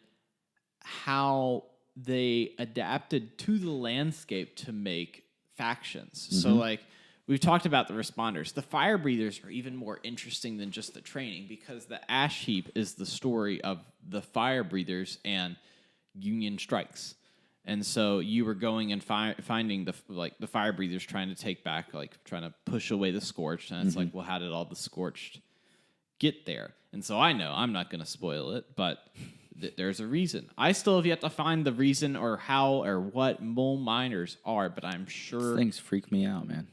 how they adapted to the landscape to make factions. So like we've talked about the responders. The fire breathers are even more interesting than just the training because the ash heap is the story of the fire breathers and Union strikes. And so you were going and finding the fire breathers trying to take back, like trying to push away the Scorched. And it's like, well, how did all the Scorched get there? And so I know I'm not going to spoil it, but there's a reason. I still have yet to find the reason or how or what mole miners are, but I'm sure... These things freak me out, man.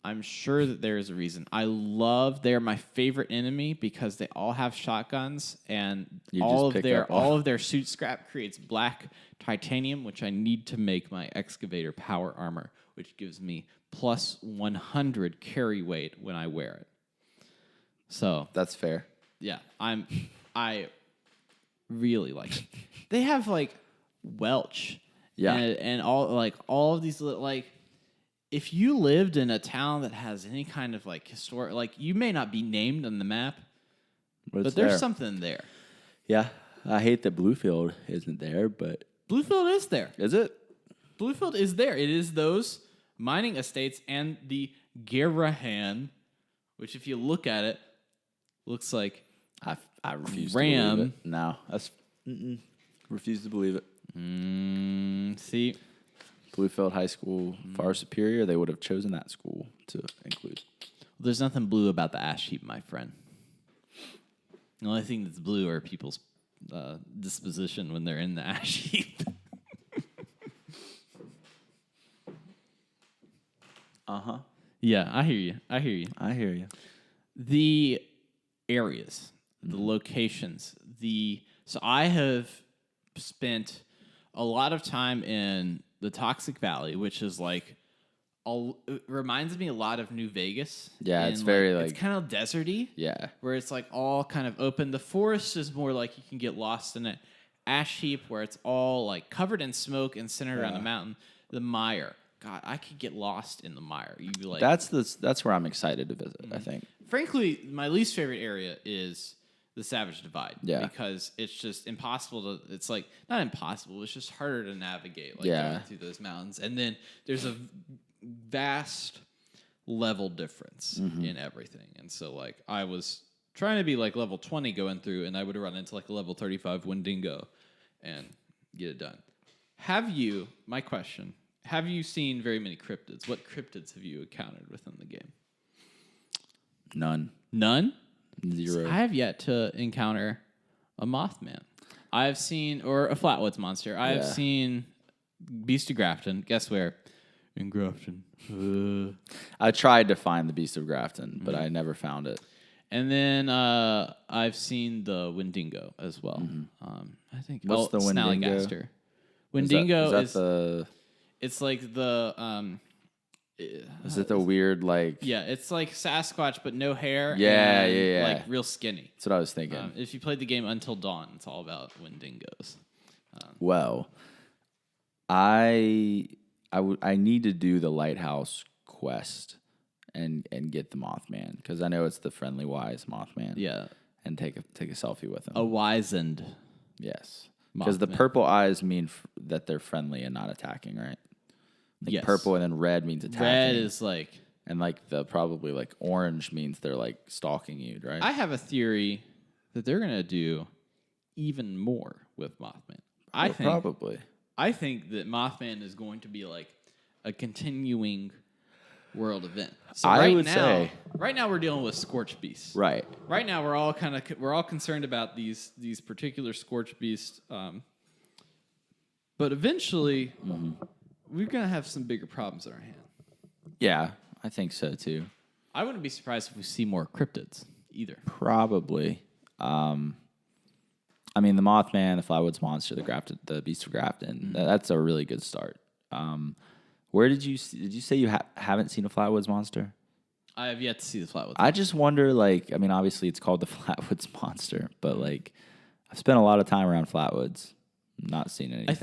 I'm sure that there is a reason. They're my favorite enemy because they all have shotguns and all of their suit scrap creates black titanium, which I need to make my excavator power armor, which gives me plus 100 carry weight when I wear it. So that's fair. Yeah, I really like it. They have like Welch, and all of these like. If you lived in a town that has any kind of like historic, like you may not be named on the map, but there's something there. Yeah, I hate that Bluefield isn't there, but Bluefield is there. Is it? Bluefield is there. It is those mining estates and the Garahan, which if you look at it, looks like I refuse Ram. to believe it. No, refuse to believe it. See. Bluefield High School far superior. They would have chosen that school to include. There's nothing blue about the ash heap, my friend. The only thing that's blue are people's disposition when they're in the ash heap. Uh-huh. Yeah, I hear you. I hear you. The areas, the locations, so I have spent a lot of time in the Toxic Valley, which is like it reminds me a lot of New Vegas. Yeah, it's And, very it's kind of deserty. Yeah. Where it's like all kind of open. The forest is more like you can get lost in it. Ash heap, where it's all like covered in smoke and centered around a mountain. The mire. God, I could get lost in the mire. You'd be like, that's where I'm excited to visit, I think. frankly, my least favorite area is the Savage Divide. Yeah. Because it's just impossible to, it's like, not impossible, it's just harder to navigate, like Yeah. going through those mountains. And then there's a vast level difference in everything. And so, like, I was trying to be like level 20 going through, and I would run into like a level 35 Wendigo and get it done. My question, have you seen very many cryptids? What cryptids have you encountered within the game? None. None? 0. I have yet to encounter a Mothman. I've seen, or a Flatwoods monster. I have seen Beast of Grafton. Guess where? In Grafton. I tried to find the Beast of Grafton, but I never found it. And then I've seen the Wendigo as well. I think. What's the Wendigo? Snallygaster. Wendigo is that the... It's like the. Is it the weird, like... Yeah, it's like Sasquatch, but no hair. Yeah, and, yeah. Like real skinny. That's what I was thinking. If you played the game Until Dawn, it's all about Wendigos. Well, I need to do the Lighthouse quest and get the Mothman, because I know it's the Friendly Wise Mothman. Yeah. And take a selfie with him. A wizened. Yes. Because the purple eyes mean that they're friendly and not attacking, right? Like Yes. purple and then red means attacking. Red is like... And like the probably like orange means they're like stalking you, right? I have a theory that they're going to do even more with Mothman. Probably. I think that Mothman is going to be like a continuing world event. So right now we're dealing with Scorch Beasts. Right. Right now we're all concerned about these particular Scorch Beasts. But eventually we're going to have some bigger problems in our hand. Yeah, I think so too. I wouldn't be surprised if we see more cryptids either. Probably. I mean, the Mothman, the Flywoods Monster, the Beast of Grafton. That's a really good start. Where did you say you haven't seen a Flatwoods Monster? I have yet to see the Flatwoods. I just wonder, like, I mean, obviously it's called the Flatwoods Monster, but like, I've spent a lot of time around Flatwoods, not seen anything. I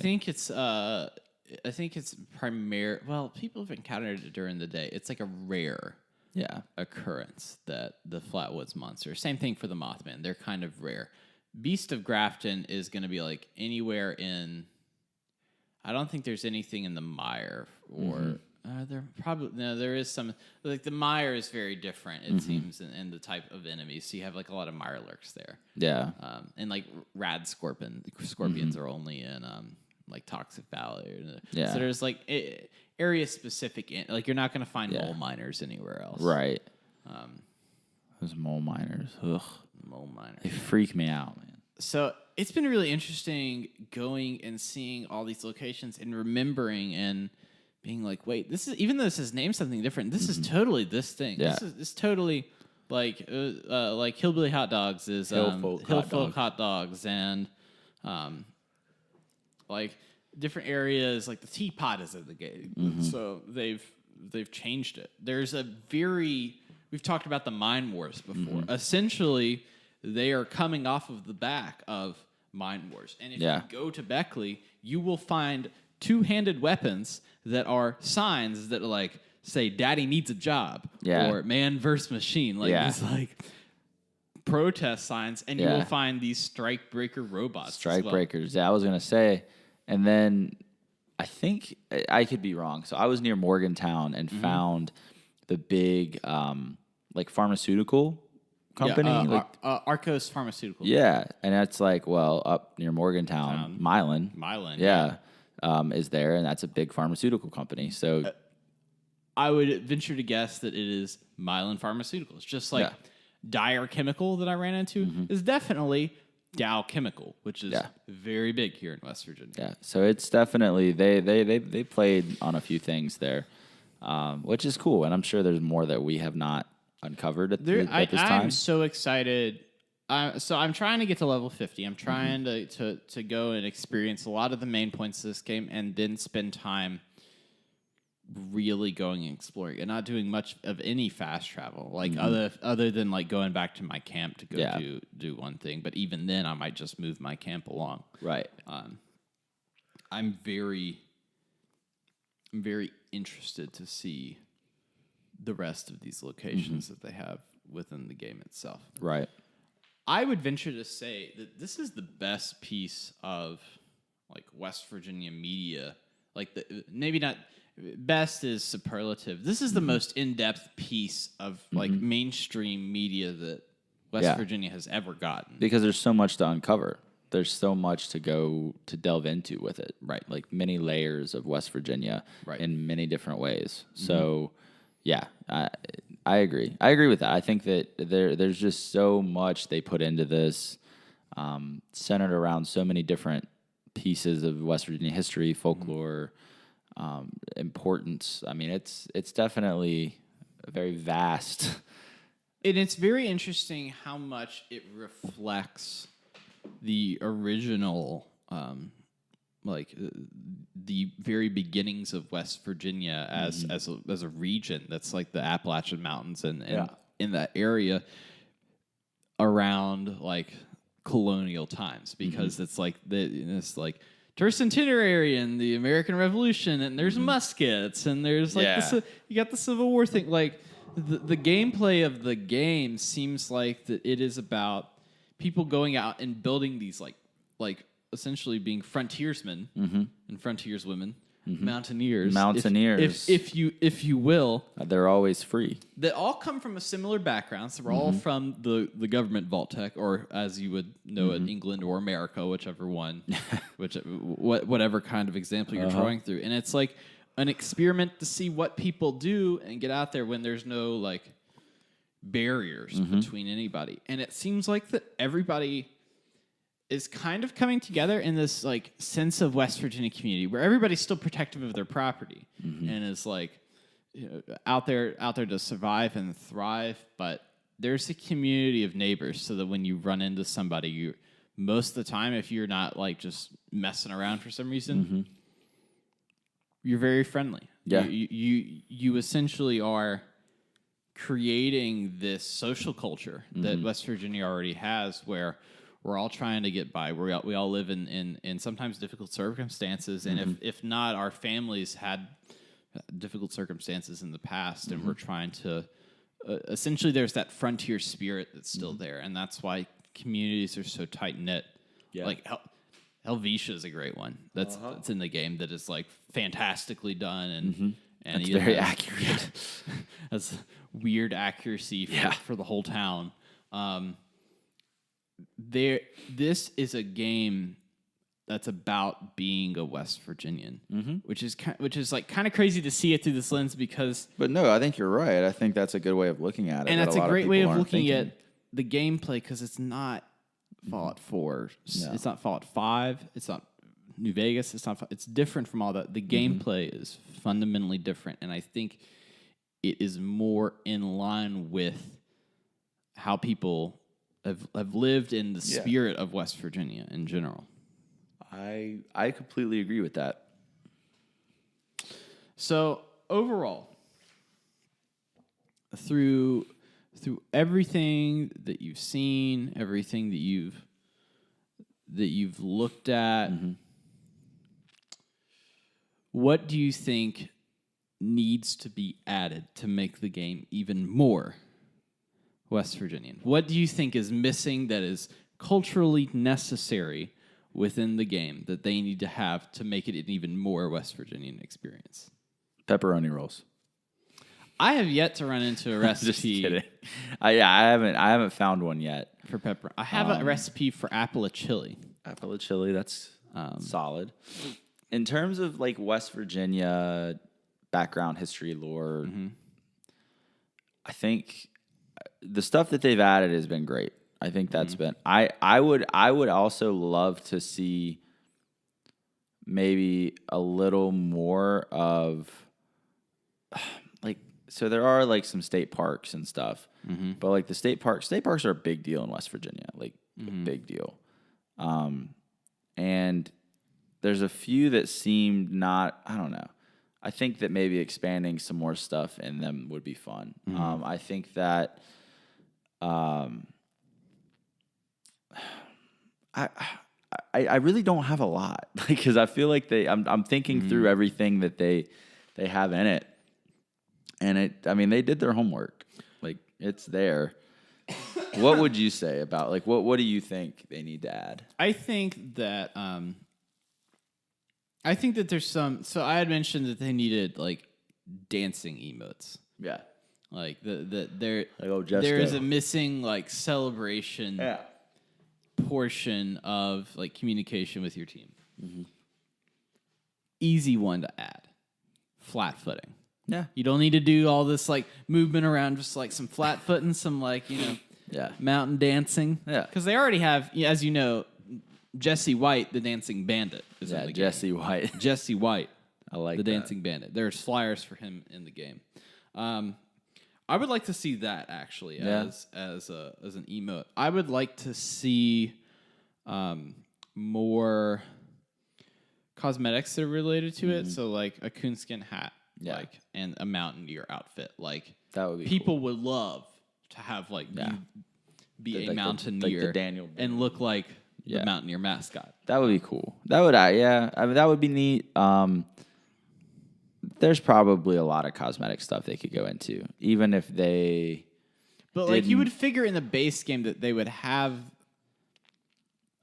think it's primary. Well, people have encountered it during the day. It's like a rare occurrence that the Flatwoods Monster. Same thing for the Mothman. They're kind of rare. Beast of Grafton is going to be like anywhere in. I don't think there's anything in the mire, or there is some. Like the mire is very different. It seems in the type of enemies. So you have like a lot of mire lurks there. Yeah. And like rad scorpions are only in like Toxic Valley. Yeah. So there's like area specific. Like you're not going to find mole miners anywhere else. Right. Those mole miners. Ugh. Mole miners. They freak me out, man. So it's been really interesting going and seeing all these locations and remembering and being like, wait, this is, even though this is named something different, this is totally this thing. Yeah. This is totally like Hillbilly Hot Dogs is Hillfolk Hot Dogs, and like different areas, like the Teapot is in the game. So they've changed it. There's we've talked about the Mine Wars before. Essentially, they are coming off of the back of Mine Wars. And if you go to Beckley, you will find two-handed weapons that are signs that like say "Daddy needs a job" or "Man versus Machine." Like these like protest signs, and you will find these strike breaker robots. Strike breakers. Yeah, I was gonna say, and then I think I could be wrong. So I was near Morgantown and found the big like pharmaceutical company, Arcos Pharmaceuticals. Yeah, and that's like up near Morgantown, Milan. Milan. Is there, and that's a big pharmaceutical company. So I would venture to guess that it is Mylan Pharmaceuticals. Just like Dyer Chemical that I ran into is definitely Dow Chemical, which is very big here in West Virginia. Yeah, so it's definitely they played on a few things there, which is cool, and I'm sure there's more that we have not uncovered at this time. I'm so excited. So I'm trying to get to level 50. I'm trying to go and experience a lot of the main points of this game, and then spend time really going and exploring and not doing much of any fast travel, like other than like going back to my camp to go do one thing. But even then, I might just move my camp along. Right. I'm very interested to see the rest of these locations that they have within the game itself. Right. I would venture to say that this is the best piece of like West Virginia media. Like maybe not. Best is superlative. This is the most in-depth piece of like mainstream media that West Virginia has ever gotten. Because there's so much to uncover. There's so much to go to delve into with it. Right. Like many layers of West Virginia in many different ways. So, I agree. I agree with that. I think that there's just so much they put into this, centered around so many different pieces of West Virginia history, folklore, importance. I mean, it's definitely a very vast. And it's very interesting how much it reflects the original, the very beginnings of West Virginia as a region. That's like the Appalachian Mountains and in that area around like colonial times, because it's like it's like tercentenary and the American Revolution, and there's muskets, and there's like you got the Civil War thing. Like the gameplay of the game seems like that it is about people going out and building these like essentially being frontiersmen and frontierswomen, mountaineers, if you will. They're always free. That all come from a similar background. So we're all from the government Vault-Tec, or as you would know it, England or America, whichever one, whatever kind of example you're drawing through. And it's like an experiment to see what people do and get out there when there's no like barriers between anybody. And it seems like that everybody is kind of coming together in this like sense of West Virginia community where everybody's still protective of their property and is like out there to survive and thrive. But there's a community of neighbors, so that when you run into somebody, you most of the time, if you're not like just messing around for some reason, you're very friendly. Yeah, you essentially are creating this social culture that West Virginia already has, where we're all trying to get by. We all live in sometimes difficult circumstances, and if not, our families had difficult circumstances in the past, and we're trying to essentially there's that frontier spirit that's still there, and that's why communities are so tight knit. Yeah. Like Helvetia is a great one that's in the game that is like fantastically done and it's very accurate. That's weird accuracy for the whole town. This is a game that's about being a West Virginian, which is like kind of crazy to see it through this lens because. But no, I think you're right. I think that's a good way of looking at it, and that's a great way of looking at the gameplay because it's not Fallout 4, it's not Fallout 5, it's not New Vegas, it's different from all that. The gameplay is fundamentally different, and I think it is more in line with how people have lived in the spirit of West Virginia in general. I completely agree with that. So overall, through everything that you've seen, everything that you've looked at, what do you think needs to be added to make the game even more West Virginian? What do you think is missing that is culturally necessary within the game that they need to have to make it an even more West Virginian experience? Pepperoni rolls. I have yet to run into a recipe. Just kidding. I haven't found one yet For pepper. I have a recipe for apple chili. Apple chili, that's solid. In terms of like West Virginia background, history, lore. I think the stuff that they've added has been great. I think that's been. I would also love to see maybe a little more of like. So there are like some state parks and stuff, but like the state parks are a big deal in West Virginia, like a big deal. And there's a few that seemed not. I don't know. I think that maybe expanding some more stuff in them would be fun. I think that. I really don't have a lot because I feel like I'm thinking through everything that they have in it, and they did their homework. Like it's there. What would you say about like what do you think they need to add? I think that there's some. So I had mentioned that they needed like dancing emotes. Yeah. Like there Like, is a missing like celebration portion of like communication with your team. Easy one to add. Flat footing. Yeah. You don't need to do all this like movement around, just like some flat footing, some like, mountain dancing. Yeah. Because they already have, as you know, Jesse White, the dancing bandit, is in the game. Jesse White. Jesse White. I like the that. dancing bandit. There's flyers for him in the game. I would like to see that actually as an emote. I would like to see more cosmetics that are related to it. So like a coonskin hat, and a mountaineer outfit. Like that would be people cool. would love to have like you be like a mountaineer the Daniel and look like the mountaineer mascot. That would be cool. That would that would be neat. There's probably a lot of cosmetic stuff they could go into, even if they. But like you would figure in the base game that they would have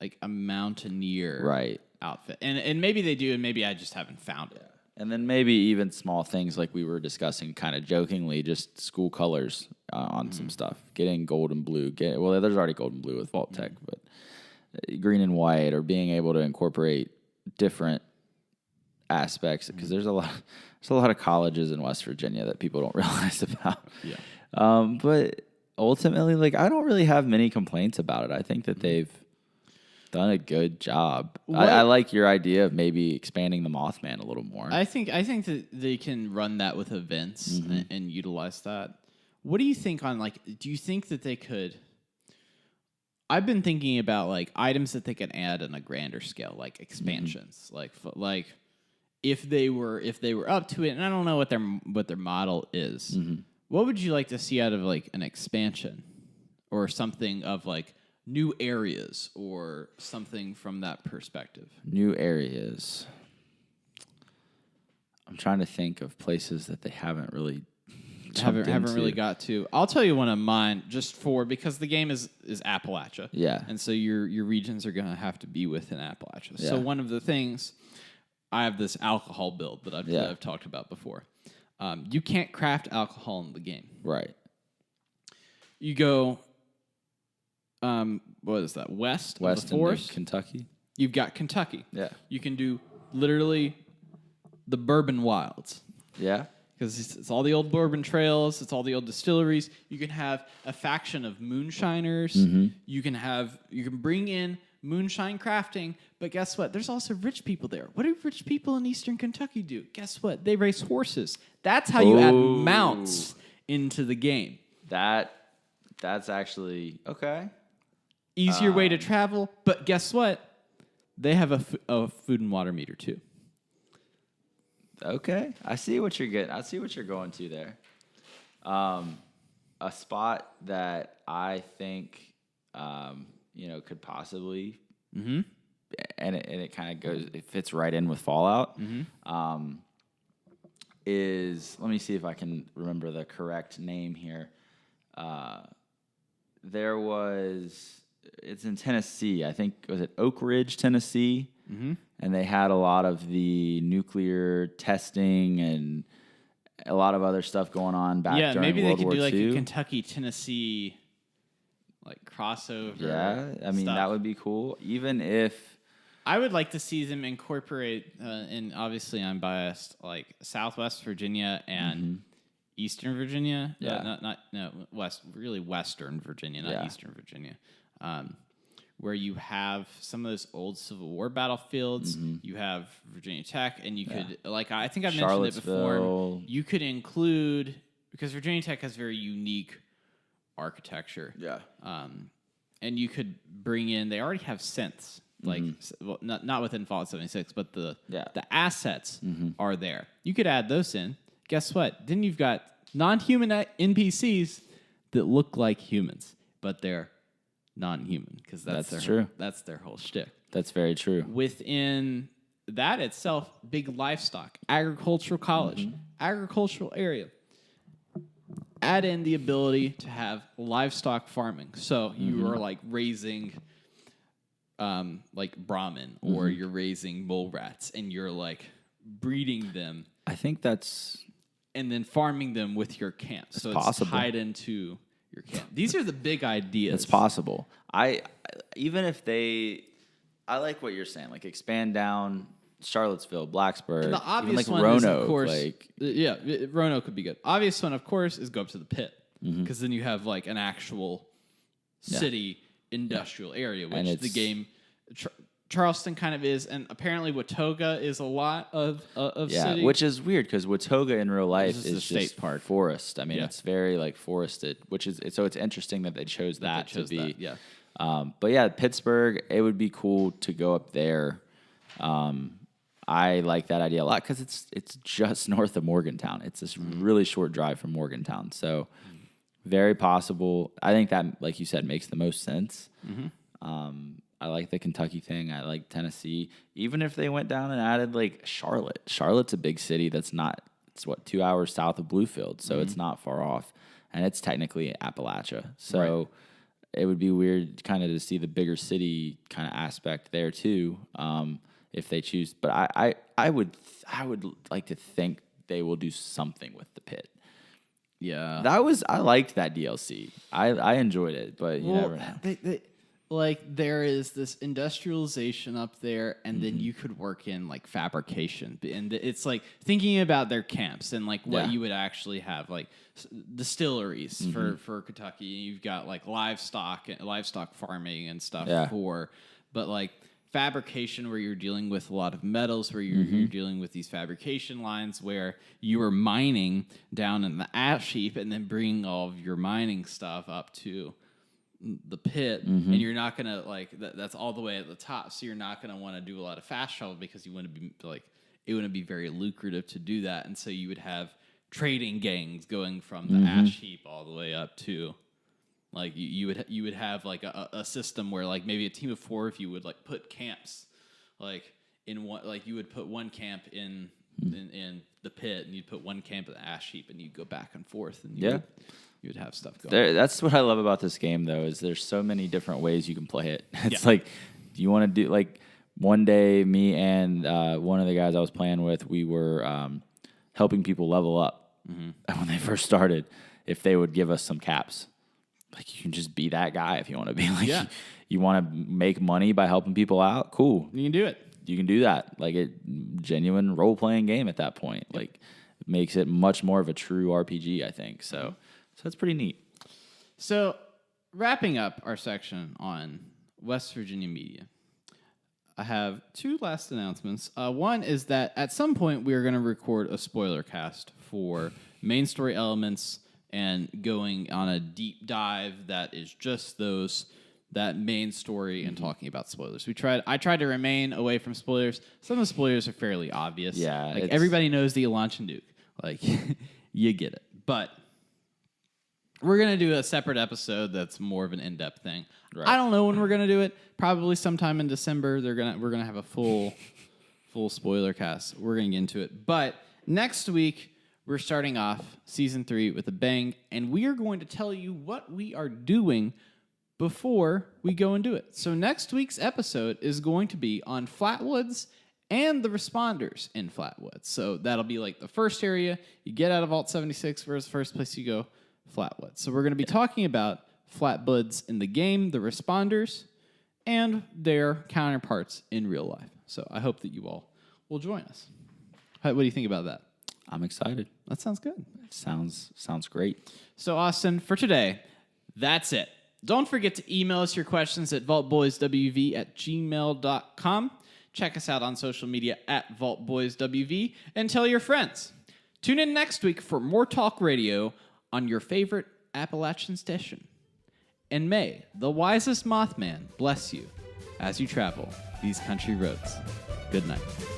like a mountaineer outfit, and maybe they do, and maybe I just haven't found it. And then maybe even small things like we were discussing, kind of jokingly, just school colors on some stuff. Getting gold and blue. Well, there's already gold and blue with Vault Tech, but green and white, or being able to incorporate different aspects, because there's a lot of colleges in West Virginia that people don't realize about. But ultimately, like I don't really have many complaints about it. I think that they've done a good job. I like your idea of maybe expanding the Mothman a little more. I think that they can run that with events and utilize that. What do you think on like? Do you think that they could? I've been thinking about like items that they can add on a grander scale, like expansions, like if they were up to it, and I don't know what their model is. What would you like to see out of like an expansion or something of like new areas or something from that perspective? New areas. I'm trying to think of places that they haven't really got to. I'll tell you one of mine because the game is Appalachia. Yeah. And so your regions are going to have to be within Appalachia. Yeah. So one of the things, I have this alcohol build that I've talked about before. You can't craft alcohol in the game. Right. You go, what is that, west of the forest? Kentucky. You've got Kentucky. Yeah. You can do literally the bourbon wilds. Yeah. Because it's all the old bourbon trails, it's all the old distilleries. You can have a faction of moonshiners. You can bring in moonshine crafting, but guess what? There's also rich people there. What do rich people in Eastern Kentucky do? Guess what? They race horses. That's how you add mounts into the game. That's actually okay. Easier way to travel, but guess what? They have a food and water meter too. Okay, I see what you're getting. I see what you're going to there. A spot that I think could possibly, and it kind of goes. It fits right in with Fallout. Is, let me see if I can remember the correct name here. It's in Tennessee. I think, was it Oak Ridge, Tennessee? And they had a lot of the nuclear testing and a lot of other stuff going on back during World War II. Yeah, maybe they could do like a Kentucky, Tennessee like crossover. Yeah, I mean, stuff. That would be cool. Even if I would like to see them incorporate, and obviously I'm biased, like Southwest Virginia and Eastern Virginia. Yeah. Really Western Virginia, not Eastern Virginia. Where you have some of those old Civil War battlefields. You have Virginia Tech, and you could, like, I think I've mentioned it before. You could include, because Virginia Tech has very unique architecture. Yeah. And you could bring in, they already have synths, like, well, not within Fallout 76, but the assets are there. You could add those in. Guess what? Then you've got non-human NPCs that look like humans, but they're non-human, because that's their whole shtick. That's very true. Within that itself, big livestock, agricultural college, agricultural area. Add in the ability to have livestock farming. So you are like raising like Brahmin, or you're raising mole rats, and you're like breeding them. I think that's... And then farming them with your camp. So it's tied into your camp. These are the big ideas. It's possible. I like what you're saying. Like, expand down Charlottesville, Blacksburg, and the obvious even like one Roanoke, is, of course, like, Roanoke could be good. Obvious one, of course, is go up to the pit, because then you have like an actual city industrial area, which the game Charleston kind of is, and apparently Watauga is a lot of city. Which is weird, because Watauga in real life is state just park forest. I mean, it's very like forested, which is so it's interesting that they chose that to be. But yeah, Pittsburgh, it would be cool to go up there. I like that idea a lot, because it's just north of Morgantown. It's this really short drive from Morgantown, so very possible. I think that, like you said, makes the most sense. I like the Kentucky thing. I like Tennessee. Even if they went down and added like Charlotte. Charlotte's a big city that's not, it's 2 hours south of Bluefield, so it's not far off. And it's technically Appalachia. So it would be weird kind of to see the bigger city kind of aspect there too, if they choose. But I would like to think they will do something with the pit. Yeah. I liked that DLC. I enjoyed it, but you never know. Like, there is this industrialization up there, and then you could work in like fabrication, and it's like thinking about their camps and like what you would actually have, like distilleries for Kentucky. You've got like livestock farming and stuff but like fabrication, where you're dealing with a lot of metals, where you're dealing with these fabrication lines, where you are mining down in the ash heap and then bringing all of your mining stuff up to the pit, and you're not gonna like that's all the way at the top, so you're not gonna want to do a lot of fast travel, because you want to be like, it wouldn't be very lucrative to do that, and so you would have trading gangs going from the ash heap all the way up to like you would have like a system where like maybe a team of 4 if you would like put camps like in one, like you would put one camp in the pit, and you'd put one camp at the ash heap, and you'd go back and forth, and you would have stuff going. That's what I love about this game, though, is there's so many different ways you can play it. It's like, do you want to do, like, one day, me and one of the guys I was playing with, we were helping people level up when they first started, if they would give us some caps. Like, you can just be that guy if you want to be. Like, you want to make money by helping people out? Cool. You can do it. You can do that. Like, a genuine role-playing game at that point. Like, makes it much more of a true RPG, I think. So that's pretty neat. So, wrapping up our section on West Virginia media, I have 2 last announcements. One is that at some point we are going to record a spoiler cast for main story elements, and going on a deep dive that is just that main story and talking about spoilers. I tried to remain away from spoilers. Some of the spoilers are fairly obvious. Yeah, like everybody knows the Elanchen Duke. Like, you get it. But we're gonna do a separate episode that's more of an in-depth thing. Right. I don't know when we're gonna do it. Probably sometime in December. We're gonna have a full spoiler cast. We're gonna get into it. But next week we're starting off season 3 with a bang, and we are going to tell you what we are doing before we go and do it. So next week's episode is going to be on Flatwoods and the responders in Flatwoods. So that'll be like the first area you get out of Vault 76. Where's the first place you go? Flatwoods. So we're going to be talking about Flatwoods in the game, the responders, and their counterparts in real life. So I hope that you all will join us. What do you think about that? I'm excited. That sounds good. Sounds great. So, Austin, for today, that's it. Don't forget to email us your questions at vaultboyswv@gmail.com. Check us out on social media at vaultboyswv and tell your friends. Tune in next week for more talk radio on your favorite Appalachian station. And may the wisest Mothman bless you as you travel these country roads. Good night.